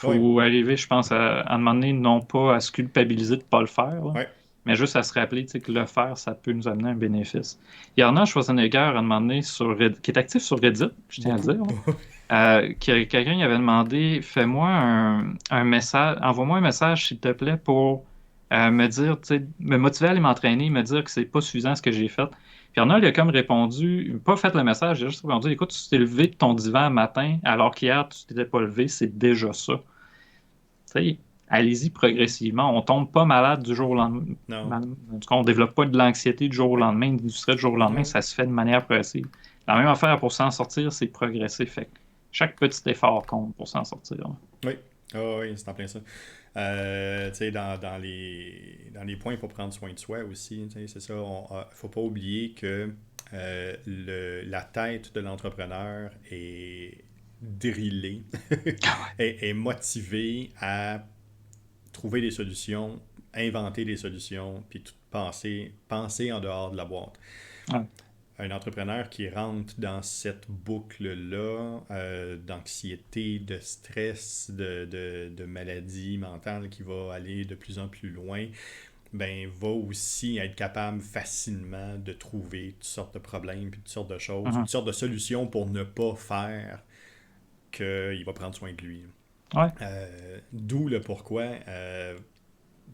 Il ouais, faut arriver, je pense, à un moment donné, non pas à se culpabiliser de ne pas le faire, là, ouais. mais juste à se rappeler tu sais, que le faire, ça peut nous amener un bénéfice. Il y en a, Schwarzenegger, à un moment donné, qui est actif sur Reddit, je tiens à le Beaucoup. dire, là, quelqu'un il avait demandé, fais-moi un message, envoie-moi un message, s'il te plaît, pour me dire, tu sais, me motiver à aller m'entraîner, me dire que c'est pas suffisant ce que j'ai fait. Puis Arnold, il a comme répondu, pas fait le message, il a juste répondu, écoute, tu t'es levé de ton divan un matin, alors qu'hier, tu t'étais pas levé, c'est déjà ça. Tu sais, allez-y progressivement. On tombe pas malade du jour au lendemain. Non. En tout cas, on développe pas de l'anxiété du jour au Ouais, lendemain, du stress du jour au lendemain, ouais, ça se fait de manière progressive. La même affaire pour s'en sortir, c'est progresser. Fait que chaque petit effort compte pour s'en sortir. Là. oui. Ah oui, c'est en plein ça. Tu sais, dans les points pour prendre soin de soi aussi, tu sais, c'est ça. Faut pas oublier que la tête de l'entrepreneur est drillée, est motivée à trouver des solutions, inventer des solutions, puis penser en dehors de la boîte. Ouais. Un entrepreneur qui rentre dans cette boucle-là d'anxiété, de stress, de maladie mentale qui va aller de plus en plus loin, ben, va aussi être capable facilement de trouver toutes sortes de problèmes, puis toutes sortes de choses, Mhm. toutes sortes de solutions pour ne pas faire qu'il va prendre soin de lui. Ouais. D'où le pourquoi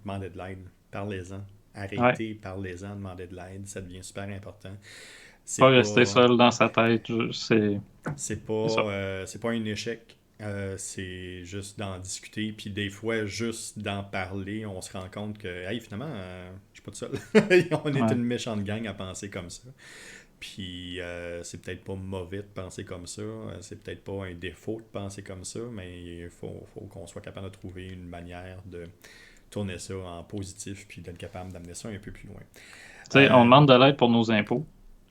demander de l'aide, parlez-en. Ouais. Arrêtez, parlez-en, demandez de l'aide, ça devient super important. Pas C'est rester pas seul dans sa tête, c'est ça. c'est pas un échec. C'est juste d'en discuter. Puis des fois, juste d'en parler, on se rend compte que, hey, finalement, je suis pas tout seul. On est Ouais. une méchante gang à penser comme ça. Puis c'est peut-être pas mauvais de penser comme ça. C'est peut-être pas un défaut de penser comme ça. Mais il faut qu'on soit capable de trouver une manière de tourner ça en positif. Puis d'être capable d'amener ça un peu plus loin. Tu sais, on Euh, demande de l'aide pour nos impôts.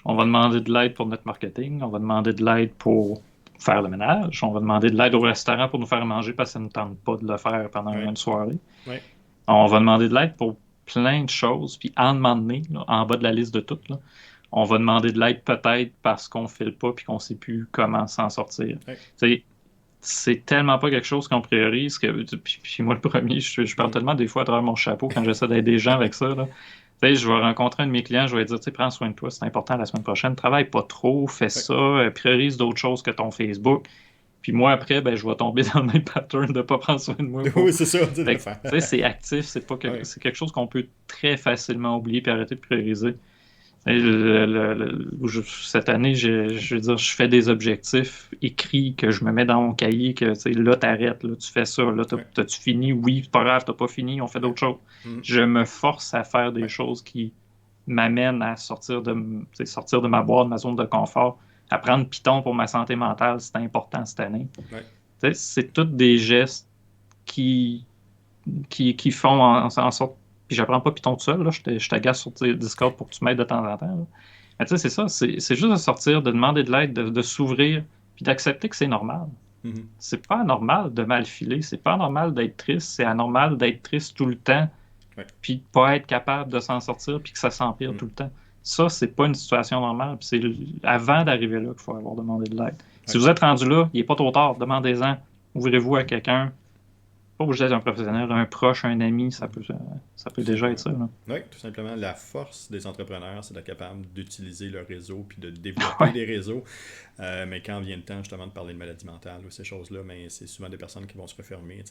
On va ouais, demander de l'aide pour notre marketing. On va demander de l'aide pour faire le ménage. On va demander de l'aide au restaurant pour nous faire manger parce que ça ne tente pas de le faire pendant ouais, une soirée. ouais, On va demander de l'aide pour plein de choses. Puis en demander, là, en bas de la liste de toutes, là, on va demander de l'aide peut-être parce qu'on ne file pas puis qu'on ne sait plus comment s'en sortir. ouais. Tu sais, c'est tellement pas quelque chose qu'on priorise que puis moi le premier, je parle Mm. tellement des fois à travers mon chapeau quand j'essaie d'aider des gens avec ça. Là. Tu sais, je vais rencontrer un de mes clients, je vais lui dire, tu sais, prends soin de toi, c'est important la semaine prochaine, travaille pas trop, fais Ouais. ça, priorise d'autres choses que ton Facebook. Puis moi après, ben, je vais tomber dans le même pattern de pas prendre soin de moi. Oui, c'est ça, de Fait le que, faire. tu sais, c'est actif, Ouais. c'est quelque chose qu'on peut très facilement oublier puis arrêter de prioriser. Et cette année, je veux dire, je fais des objectifs écrits que je me mets dans mon cahier que tu sais, là, t'arrêtes, là, tu fais ça, là, Ouais. t'as-tu fini? Oui, c'est pas grave, t'as pas fini, on fait Ouais. d'autres choses. Mm. Je me force à faire des Ouais. choses qui m'amène à sortir de ma boîte, de ma zone de confort, à prendre Python pour ma santé mentale, c'était important cette année. Ouais. C'est tous des gestes qui, qui font en sorte. Puis j'apprends pas Python tout seul, là, je t'agace sur Discord pour que tu m'aides de temps en temps. Là. Mais tu sais, c'est ça, c'est juste de sortir, de demander de l'aide, de s'ouvrir, puis d'accepter que c'est normal. Mm-hmm. C'est pas normal de mal filer, c'est pas normal d'être triste, c'est anormal d'être triste tout le temps, Ouais. puis de pas être capable de s'en sortir, puis que ça s'empire tout le temps. Ça, c'est pas une situation normale, puis c'est avant d'arriver là qu'il faut avoir demandé de l'aide. Si vous êtes rendu là, il n'est pas trop tard, demandez-en, ouvrez-vous à quelqu'un, pas obligé d'être un professionnel, un proche, un ami, ça peut déjà être ça. Là. Oui, tout simplement, la force des entrepreneurs, c'est d'être capable d'utiliser le réseau puis de développer Ouais. des réseaux. Mais quand vient le temps justement de parler de maladie mentale ou ces choses-là, mais c'est souvent des personnes qui vont se refermer.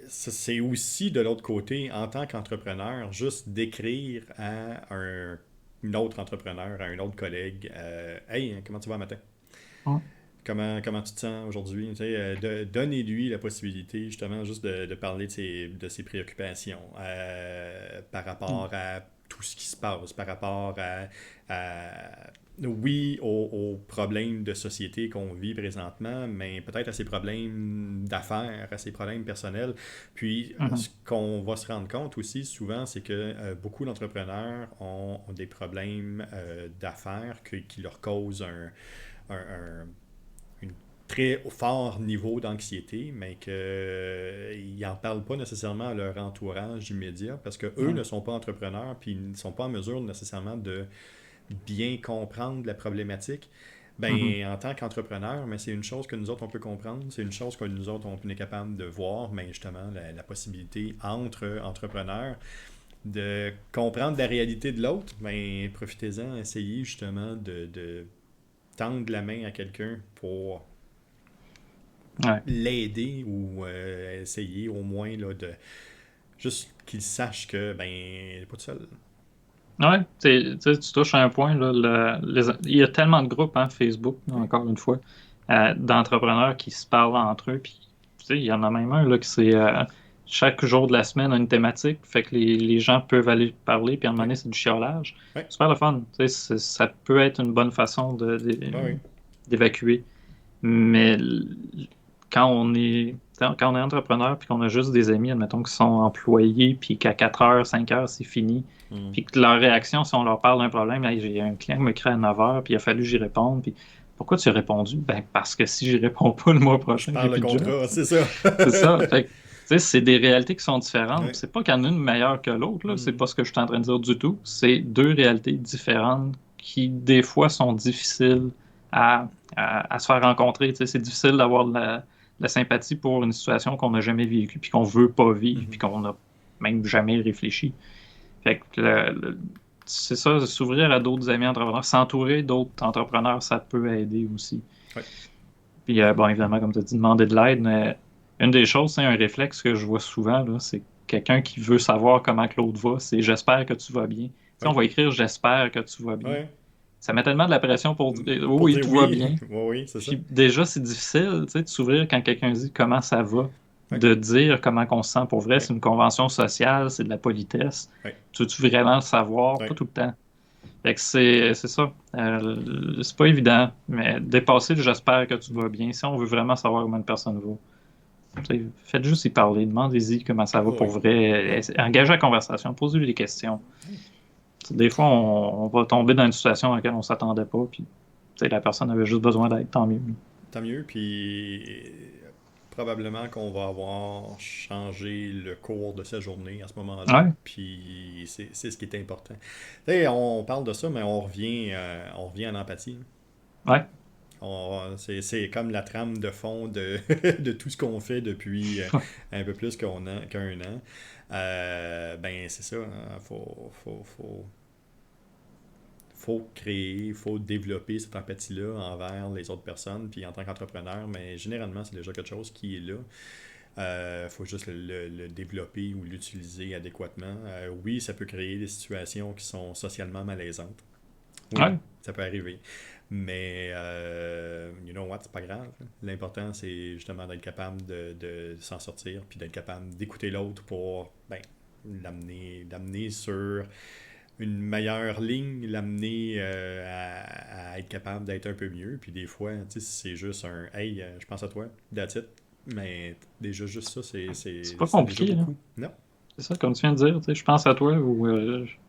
C'est aussi de l'autre côté, en tant qu'entrepreneur, juste d'écrire à un autre entrepreneur, à un autre collègue, Hey, comment tu vas matin? Ouais. Comment tu te sens aujourd'hui? Donnez-lui la possibilité justement juste de parler de ses préoccupations par rapport à tout ce qui se passe, par rapport oui, aux problèmes de société qu'on vit présentement, mais peut-être à ses problèmes d'affaires, à ses problèmes personnels. Puis, ce qu'on va se rendre compte aussi souvent, c'est que beaucoup d'entrepreneurs ont des problèmes d'affaires qui leur causent un très fort niveau d'anxiété, mais qu'ils n'en parlent pas nécessairement à leur entourage immédiat parce qu'eux ne sont pas entrepreneurs puis ils ne sont pas en mesure nécessairement de bien comprendre la problématique. Ben, en tant qu'entrepreneur, mais c'est une chose que nous autres, on peut comprendre. C'est une chose que nous autres, on est capable de voir, mais justement, la possibilité entre entrepreneurs de comprendre la réalité de l'autre, ben, profitez-en, essayez justement de tendre la main à quelqu'un pour l'aider ou essayer au moins là, de juste qu'il sache que ben il n'est pas tout seul. Ouais, tu touches à un point, là, il y a tellement de groupes, hein, Facebook, encore une fois, d'entrepreneurs qui se parlent entre eux, puis il y en a même un là, qui c'est chaque jour de la semaine a une thématique, fait que les gens peuvent aller parler, puis à un moment donné, c'est du chiolage. Ouais. Super le fun, ça peut être une bonne façon Oui. d'évacuer. Mais quand on est entrepreneur puis qu'on a juste des amis, admettons, qui sont employés puis qu'à 4 heures, 5 heures, c'est fini, puis que leur réaction, si on leur parle d'un problème, hey, j'ai un client qui me crée à 9 heures puis il a fallu que j'y réponde, puis pourquoi tu as répondu? Ben, parce que si j'y réponds pas le mois prochain, j'ai Par le plus de job. contrat, c'est ça. C'est ça. Fait que, c'est des réalités qui sont différentes. Ouais. C'est pas qu'il y en a une meilleure que l'autre, là. C'est pas ce que je suis en train de dire du tout. C'est deux réalités différentes qui, des fois, sont difficiles à se faire rencontrer. C'est difficile d'avoir de la sympathie pour une situation qu'on n'a jamais vécue, puis qu'on veut pas vivre, puis qu'on n'a même jamais réfléchi. Fait que c'est ça, s'ouvrir à d'autres amis entrepreneurs, s'entourer d'autres entrepreneurs, ça peut aider aussi. Ouais. Puis, bon, évidemment, comme tu as dit, demander de l'aide, mais une des choses, c'est un réflexe que je vois souvent, là, c'est quelqu'un qui veut savoir comment que l'autre va, c'est j'espère que tu vas bien. Ouais. On va écrire j'espère que tu vas bien. Ouais. Ça met tellement de la pression pour dire Pour oui, dire tout va oui. bien. Oui, c'est ça. Puis déjà, c'est difficile de s'ouvrir quand quelqu'un dit comment ça va, Ouais. de dire comment on se sent. Pour vrai, Ouais. c'est une convention sociale, c'est de la politesse. Ouais. Tu veux-tu vraiment le savoir? Ouais. Pas tout le temps. Fait que c'est ça. C'est pas évident, mais dépasser le j'espère que tu vas bien, si on veut vraiment savoir comment une personne va. Faites juste y parler, demandez-y comment ça va Oh, pour oui. vrai, engagez la conversation, posez-lui des questions. Des fois, on va tomber dans une situation dans laquelle on s'attendait pas, puis la personne avait juste besoin d'aide, tant mieux. Tant mieux, puis probablement qu'on va avoir changé le cours de sa journée à ce moment-là. Ouais. Puis c'est ce qui est important. T'sais, on parle de ça, mais on revient à l'empathie. Ouais. C'est comme la trame de fond de, de tout ce qu'on fait depuis un peu plus qu'un an. Ben, c'est ça. Hein, faut créer, faut développer cette empathie-là envers les autres personnes, puis en tant qu'entrepreneur, mais généralement, c'est déjà quelque chose qui est là. Faut juste le développer ou l'utiliser adéquatement. Oui, ça peut créer des situations qui sont socialement malaisantes. Oui, Ouais. ça peut arriver. Mais, you know what, c'est pas grave. L'important, c'est justement d'être capable de s'en sortir, puis d'être capable d'écouter l'autre pour l'amener sur une meilleure ligne, l'amener à être capable d'être un peu mieux. Puis des fois, tu sais, si c'est juste un hey, je pense à toi, that's it. Mais déjà, juste ça, C'est pas c'est déjà compliqué, là. beaucoup. Non? C'est ça, comme tu viens de dire, tu sais, je pense à toi ou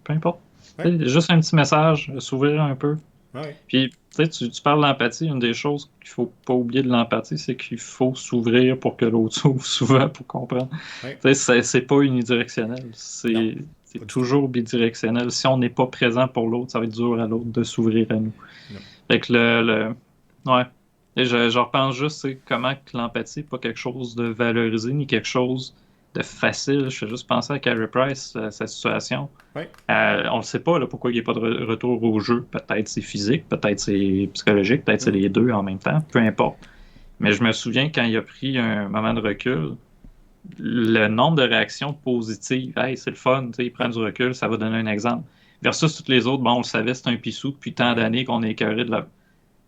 peu importe. Ouais, Tu sais, juste un petit message, s'ouvrir un peu. ouais, Puis, tu sais, tu parles d'empathie. Une des choses qu'il faut pas oublier de l'empathie, c'est qu'il faut s'ouvrir pour que l'autre s'ouvre souvent pour comprendre. ouais. Tu sais, c'est pas unidirectionnel. Non, C'est pas du tout. toujours bidirectionnel. Si on n'est pas présent pour l'autre, ça va être dur à l'autre de s'ouvrir à nous. Non. Fait que ouais. Et je repense juste, c'est comment que l'empathie n'est pas quelque chose de valorisé ni quelque chose de facile. Je fais juste penser à Carey Price, sa situation. Ouais. On ne sait pas là, pourquoi il n'y a pas de retour au jeu. Peut-être c'est physique, peut-être c'est psychologique, peut-être c'est Mhm. les deux en même temps, peu importe. Mais je me souviens quand il a pris un moment de recul, le nombre de réactions positives, hey, c'est le fun, tu sais, il prend Ouais. du recul, ça va donner un exemple. Versus toutes les autres, bon, on le savait, c'est un pissou depuis tant Ouais. d'années qu'on est écœuré de la.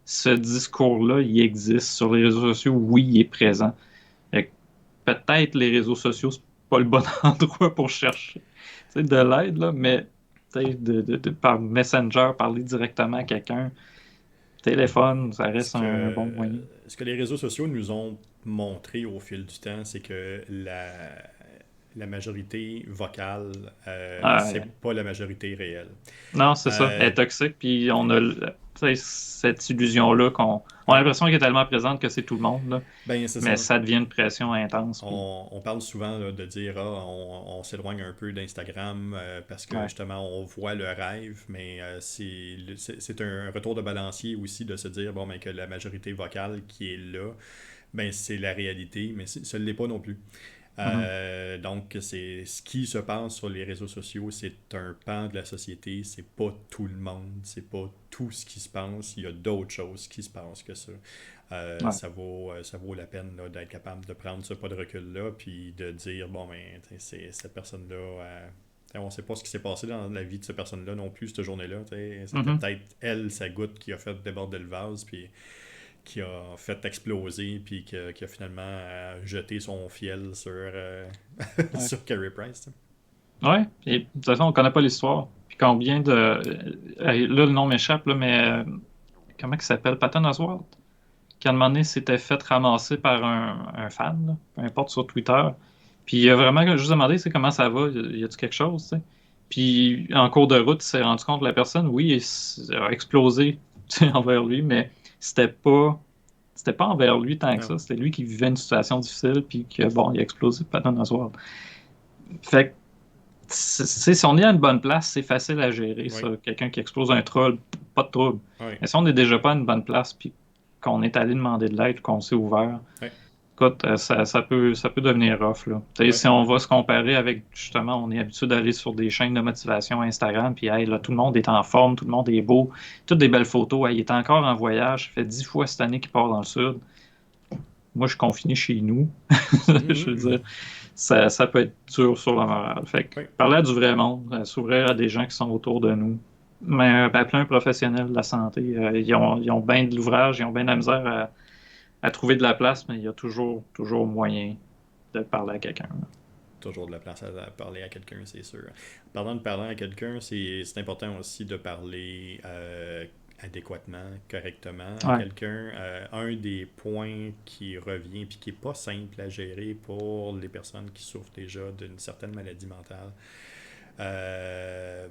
Ce discours-là, il existe sur les réseaux sociaux, oui, il est présent. Fait que peut-être les réseaux sociaux, c'est pas le bon endroit pour chercher de l'aide, là, mais par Messenger, parler directement à quelqu'un, téléphone, ça Ce reste un bon que, moyen. ce que les réseaux sociaux nous ont montré au fil du temps, c'est que la majorité vocale, Ouais. c'est pas la majorité réelle. Non, c'est ça. Elle Euh, est toxique, puis on a tu sais, cette illusion-là on a ouais. l'impression qu'elle est tellement présente que c'est tout le monde, là, Ben, c'est ça. mais ça devient une pression intense. Puis, On parle souvent là, de dire on s'éloigne un peu d'Instagram parce que ouais, justement on voit le rêve, mais c'est un retour de balancier aussi de se dire bon ben, que la majorité vocale qui est là, ben c'est la réalité, mais ce ne l'est pas non plus. mhm, Donc, c'est ce qui se passe sur les réseaux sociaux, c'est un pan de la société, c'est pas tout le monde, c'est pas tout ce qui se passe, il y a d'autres choses qui se passent que ça. ouais, Ça vaut la peine là, d'être capable de prendre ce pas de recul-là, puis de dire, bon, ben, c'est cette personne-là, on sait pas ce qui s'est passé dans la vie de cette personne-là non plus, cette journée-là. C'était mhm, peut-être elle, sa goutte, qui a fait déborder le vase, puis qui a fait exploser, puis qui a finalement jeté son fiel sur, ouais. sur Carey Price. T'sais. Ouais, et de toute façon, on connaît pas l'histoire. Puis combien de. Là, le nom m'échappe, là, mais comment il s'appelle? Patton Oswalt, qui à un moment donné s'était fait ramasser par un fan, là, peu importe sur Twitter. Puis il a vraiment juste demandé c'est comment ça va, y a-tu quelque chose, tu sais? Puis en cours de route, il s'est rendu compte que la personne, oui, a explosé tu sais, envers lui, mais c'était pas. C'était pas envers lui tant que Non. ça. C'était lui qui vivait une situation difficile, puis que bon, il a explosé Patton Oswalt. Fait que si on est à une bonne place, c'est facile à gérer, Oui. ça. Quelqu'un qui explose un troll, pas de trouble. Oui. Mais si on n'est déjà pas à une bonne place, puis qu'on est allé demander de l'aide, qu'on s'est ouvert, Oui. écoute, ça peut devenir rough, là. Tu sais, Oui. si on va se comparer avec, justement, on est habitué d'aller sur des chaînes de motivation Instagram, puis hey, là, tout le monde est en forme, tout le monde est beau, toutes des belles photos. Hey, il est encore en voyage, ça fait 10 fois cette année qu'il part dans le sud. Moi, je suis confiné chez nous. Je veux dire, ça peut être dur sur le moral. Fait que Oui. parler à du vrai monde, s'ouvrir à des gens qui sont autour de nous. Mais appeler un professionnel de la santé, ils ont bien de l'ouvrage, ils ont bien de la misère à trouver de la place, mais il y a toujours moyen de parler à quelqu'un. Toujours de la place à parler à quelqu'un, c'est sûr. Parlant de parler à quelqu'un, c'est important aussi de parler adéquatement, correctement à Ouais. quelqu'un. Un des points qui revient puis qui n'est pas simple à gérer pour les personnes qui souffrent déjà d'une certaine maladie mentale, euh,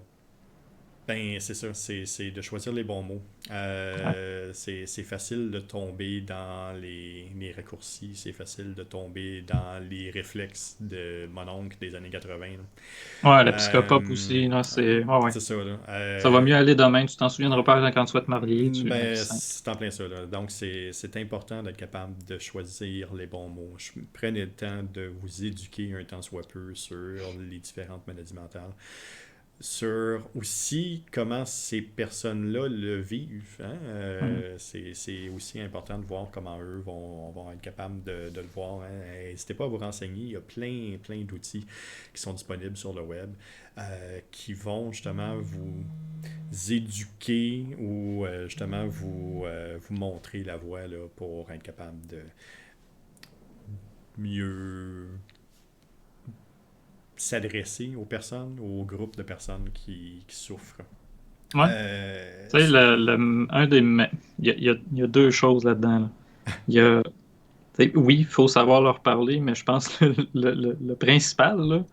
ben, c'est ça, c'est de choisir les bons mots. Ouais. C'est facile de tomber dans les raccourcis, c'est facile de tomber dans les réflexes de mon oncle des années 80. Là. Ouais, la psychopop Euh, aussi, là, c'est. Ouais, ouais. c'est ça, là. Ça va mieux aller demain, tu t'en souviendras pas quand tu vas te marier, Ben, puis ça. c'est en plein ça, là. Donc, c'est important d'être capable de choisir les bons mots. Prenez le temps de vous éduquer un temps soit peu sur les différentes maladies mentales, sur aussi comment ces personnes-là le vivent. Hein? Mhm. C'est aussi important de voir comment eux vont être capables de le voir. Hein? N'hésitez pas à vous renseigner. Il y a plein d'outils qui sont disponibles sur le web qui vont justement vous éduquer ou justement vous montrer la voie là, pour être capable de mieux s'adresser aux personnes, aux groupes de personnes qui souffrent. Ouais. Tu sais, un des. Il y a deux choses là-dedans. Là. Il y a. Oui, il faut savoir leur parler, mais je pense que le principal, là,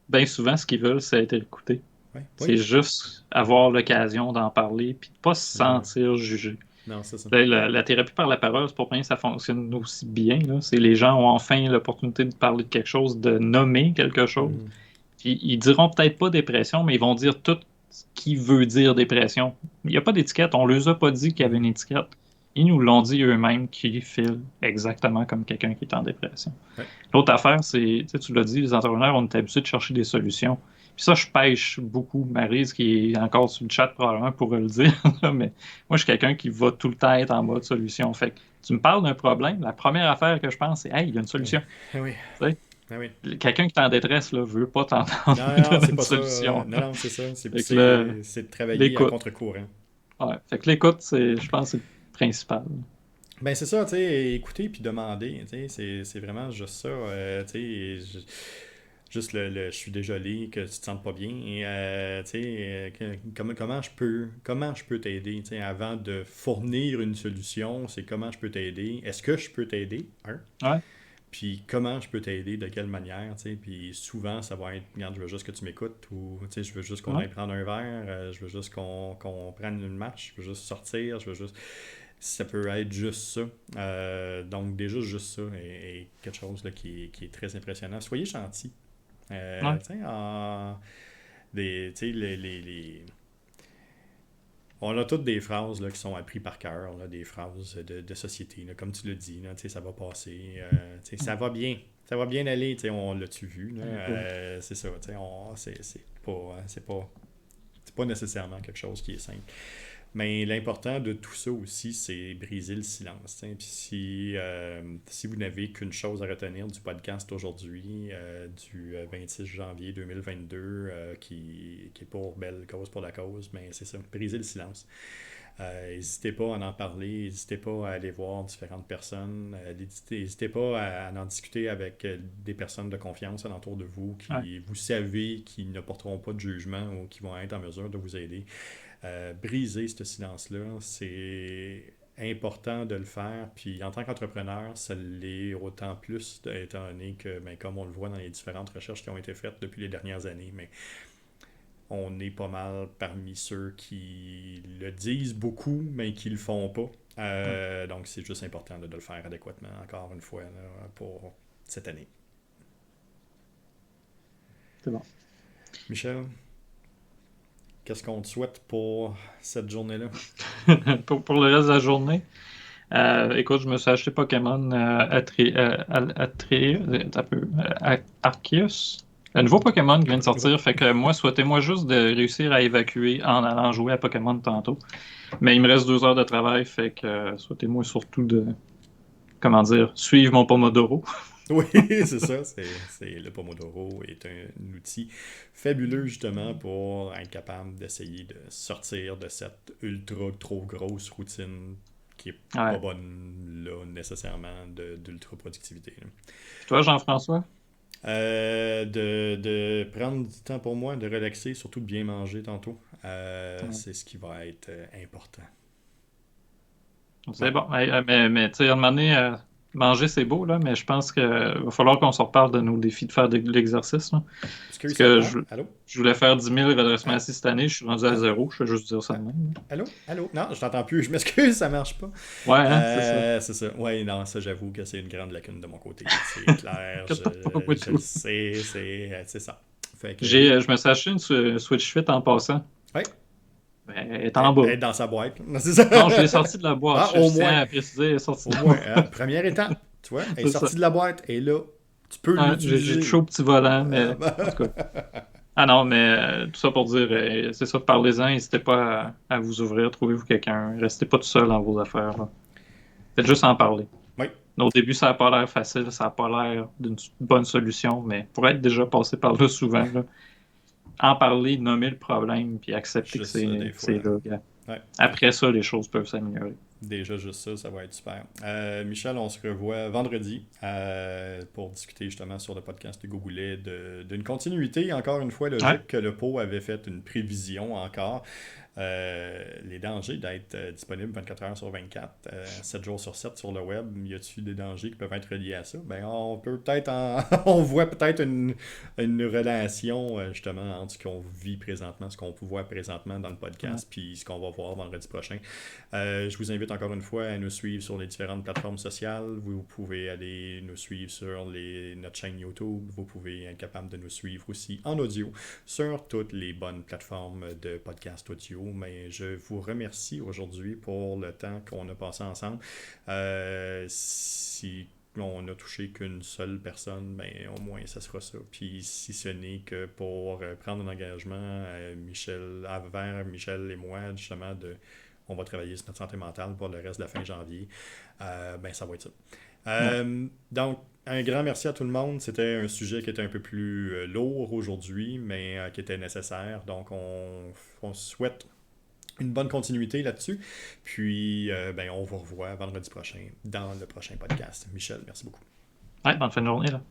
bien souvent, ce qu'ils veulent, c'est être écouté. Ouais, C'est oui, juste avoir l'occasion d'en parler, puis de pas se ouais. sentir jugé. Non, c'est ça. La thérapie par la parole, c'est pour rien que ça fonctionne aussi bien. Là. C'est les gens ont enfin l'opportunité de parler de quelque chose, de nommer quelque chose. Mhm. Puis ils diront peut-être pas dépression, mais ils vont dire tout ce qui veut dire dépression. Il n'y a pas d'étiquette. On ne leur a pas dit qu'il y avait une Mhm. étiquette. Ils nous l'ont dit eux-mêmes qu'ils filent exactement comme quelqu'un qui est en dépression. Ouais. L'autre affaire, c'est, tu sais, tu l'as dit, les entrepreneurs, on est habitués de chercher des solutions. Puis ça, je pêche beaucoup. Maryse, qui est encore sur le chat, probablement pourrait le dire. Mais moi, je suis quelqu'un qui va tout le temps être en mode solution. Fait que tu me parles d'un problème, la première affaire que je pense, c'est, hey, il y a une solution. Ah oui, Tu sais, ah oui. quelqu'un qui est en détresse, là, veut pas t'entendre Non, lui non, donner c'est une pas ça. solution. Non, non, c'est ça. Fait que là, C'est de travailler à l'écoute. contre-courant. Ouais. Fait que l'écoute, je pense, c'est le principal. Ben c'est ça, tu sais, écouter puis demander, tu sais, c'est vraiment juste ça, tu sais, juste je suis désolé que tu te sentes pas bien, et, tu sais, comment je peux t'aider, tu sais, avant de fournir une solution, c'est comment je peux t'aider, est-ce que je peux t'aider, hein? Ouais. Puis comment je peux t'aider, de quelle manière, tu sais, puis souvent ça va être, regarde, je veux juste que tu m'écoutes, ou, tu sais, je veux juste qu'on Ouais. aille prendre un verre, je veux juste qu'on prenne une marche, je veux juste sortir, je veux juste... Ça peut être juste ça. Donc, déjà, juste ça est quelque chose là, qui est très impressionnant. Soyez gentils. Ouais. Tu sais, tu sais, on a toutes des phrases là, qui sont apprises par cœur, là, des phrases de société, là, comme tu le dis, là, tu sais, ça va passer, tu sais, ça va bien. Ça va bien aller, tu sais, on l'a-tu vu, là, c'est ça, tu sais, c'est pas nécessairement quelque chose qui est simple. Mais l'important de tout ça aussi, c'est briser le silence. Puis si vous n'avez qu'une chose à retenir du podcast aujourd'hui, du 26 janvier 2022, qui est pour Belle Cause pour la cause, mais c'est ça, briser le silence. N'hésitez pas à en parler, n'hésitez pas à aller voir différentes personnes, n'hésitez pas à en discuter avec des personnes de confiance alentour de vous qui vous savez qui ne porteront pas de jugement ou qui vont être en mesure de vous aider. Briser ce silence-là, c'est important de le faire. Puis en tant qu'entrepreneur, ça l'est autant plus, étant donné que, ben, comme on le voit dans les différentes recherches qui ont été faites depuis les dernières années, mais on est pas mal parmi ceux qui le disent beaucoup, mais qui le font pas. Donc c'est juste important de le faire adéquatement, encore une fois, là, pour cette année. C'est bon. Michel, qu'est-ce qu'on te souhaite pour cette journée-là? Pour le reste de la journée, écoute, je me suis acheté Pokémon Arceus. Un nouveau Pokémon qui vient de sortir, fait que moi, souhaitez-moi juste de réussir à évacuer en allant jouer à Pokémon tantôt. Mais il me reste 2 heures de travail, fait que souhaitez-moi surtout de, comment dire, suivre mon Pomodoro. Oui, c'est ça. Le Pomodoro est un outil fabuleux justement pour être capable d'essayer de sortir de cette ultra trop grosse routine qui est pas bonne là nécessairement d'ultra productivité. Là. Toi, Jean-François? De prendre du temps pour moi, de relaxer, surtout de bien manger tantôt. C'est ce qui va être important. C'est bon. Mais tu sais, à un moment donné, manger, c'est beau, là, mais je pense qu'il va falloir qu'on se reparle de nos défis de faire de l'exercice. Là. Parce que je voulais faire 10 000 redressements assis cette année, je suis rendu à 0, je vais juste dire ça de même. Allô? Non, je t'entends plus, je m'excuse, ça marche pas. Ouais, hein, c'est ça. C'est ça. Ouais, non, ça, j'avoue que c'est une grande lacune de mon côté. C'est clair, je le sais, c'est ça. Fait que, je me suis acheté une Switch Fit en passant. Oui. Elle est en bas. Elle est dans sa boîte. C'est ça. Non, je l'ai sortie de la boîte. Au moins. À préciser, elle est sortie de la boîte. Première étape, tu vois, elle est sortie de la boîte et là, tu peux l'utiliser. J'ai chaud au petit volant, mais en tout cas. Ah non, mais tout ça pour dire, c'est ça, parlez-en, n'hésitez pas à vous ouvrir, trouvez-vous quelqu'un, restez pas tout seul dans vos affaires. Là. Faites juste en parler. Oui. Au début, ça n'a pas l'air facile, ça n'a pas l'air d'une bonne solution, mais pour être déjà passé par là souvent, là, en parler, nommer le problème, puis accepter que c'est là. Ouais. Après ça, les choses peuvent s'améliorer. Déjà, juste ça, ça va être super. Michel, on se revoit vendredi pour discuter justement sur le podcast de Gogoulet d'une continuité, encore une fois Ouais. logique, que le pot avait fait une prévision encore. Les dangers d'être disponible 24 heures sur 24, 7 jours sur 7 sur le web, y a-t-il des dangers qui peuvent être reliés à ça? Ben, on peut peut-être on voit peut-être une relation justement entre ce qu'on vit présentement, ce qu'on voit présentement dans le Ouais. podcast, puis ce qu'on va voir vendredi prochain. Je vous invite encore une fois à nous suivre sur les différentes plateformes sociales. Vous pouvez aller nous suivre sur notre chaîne YouTube. Vous pouvez être capable de nous suivre aussi en audio sur toutes les bonnes plateformes de podcast audio. Mais je vous remercie aujourd'hui pour le temps qu'on a passé ensemble. Si on n'a touché qu'une seule personne, ben au moins ça sera ça. Puis si ce n'est que pour prendre un engagement, envers Michel et moi, justement, on va travailler sur notre santé mentale pour le reste de la fin janvier, ben ça va être ça. Ouais. Donc, un grand merci à tout le monde. C'était un sujet qui était un peu plus lourd aujourd'hui, mais qui était nécessaire. Donc, on souhaite une bonne continuité là-dessus. Puis, ben, on vous revoit vendredi prochain dans le prochain podcast. Michel, merci beaucoup. Ouais, bonne fin de journée, là.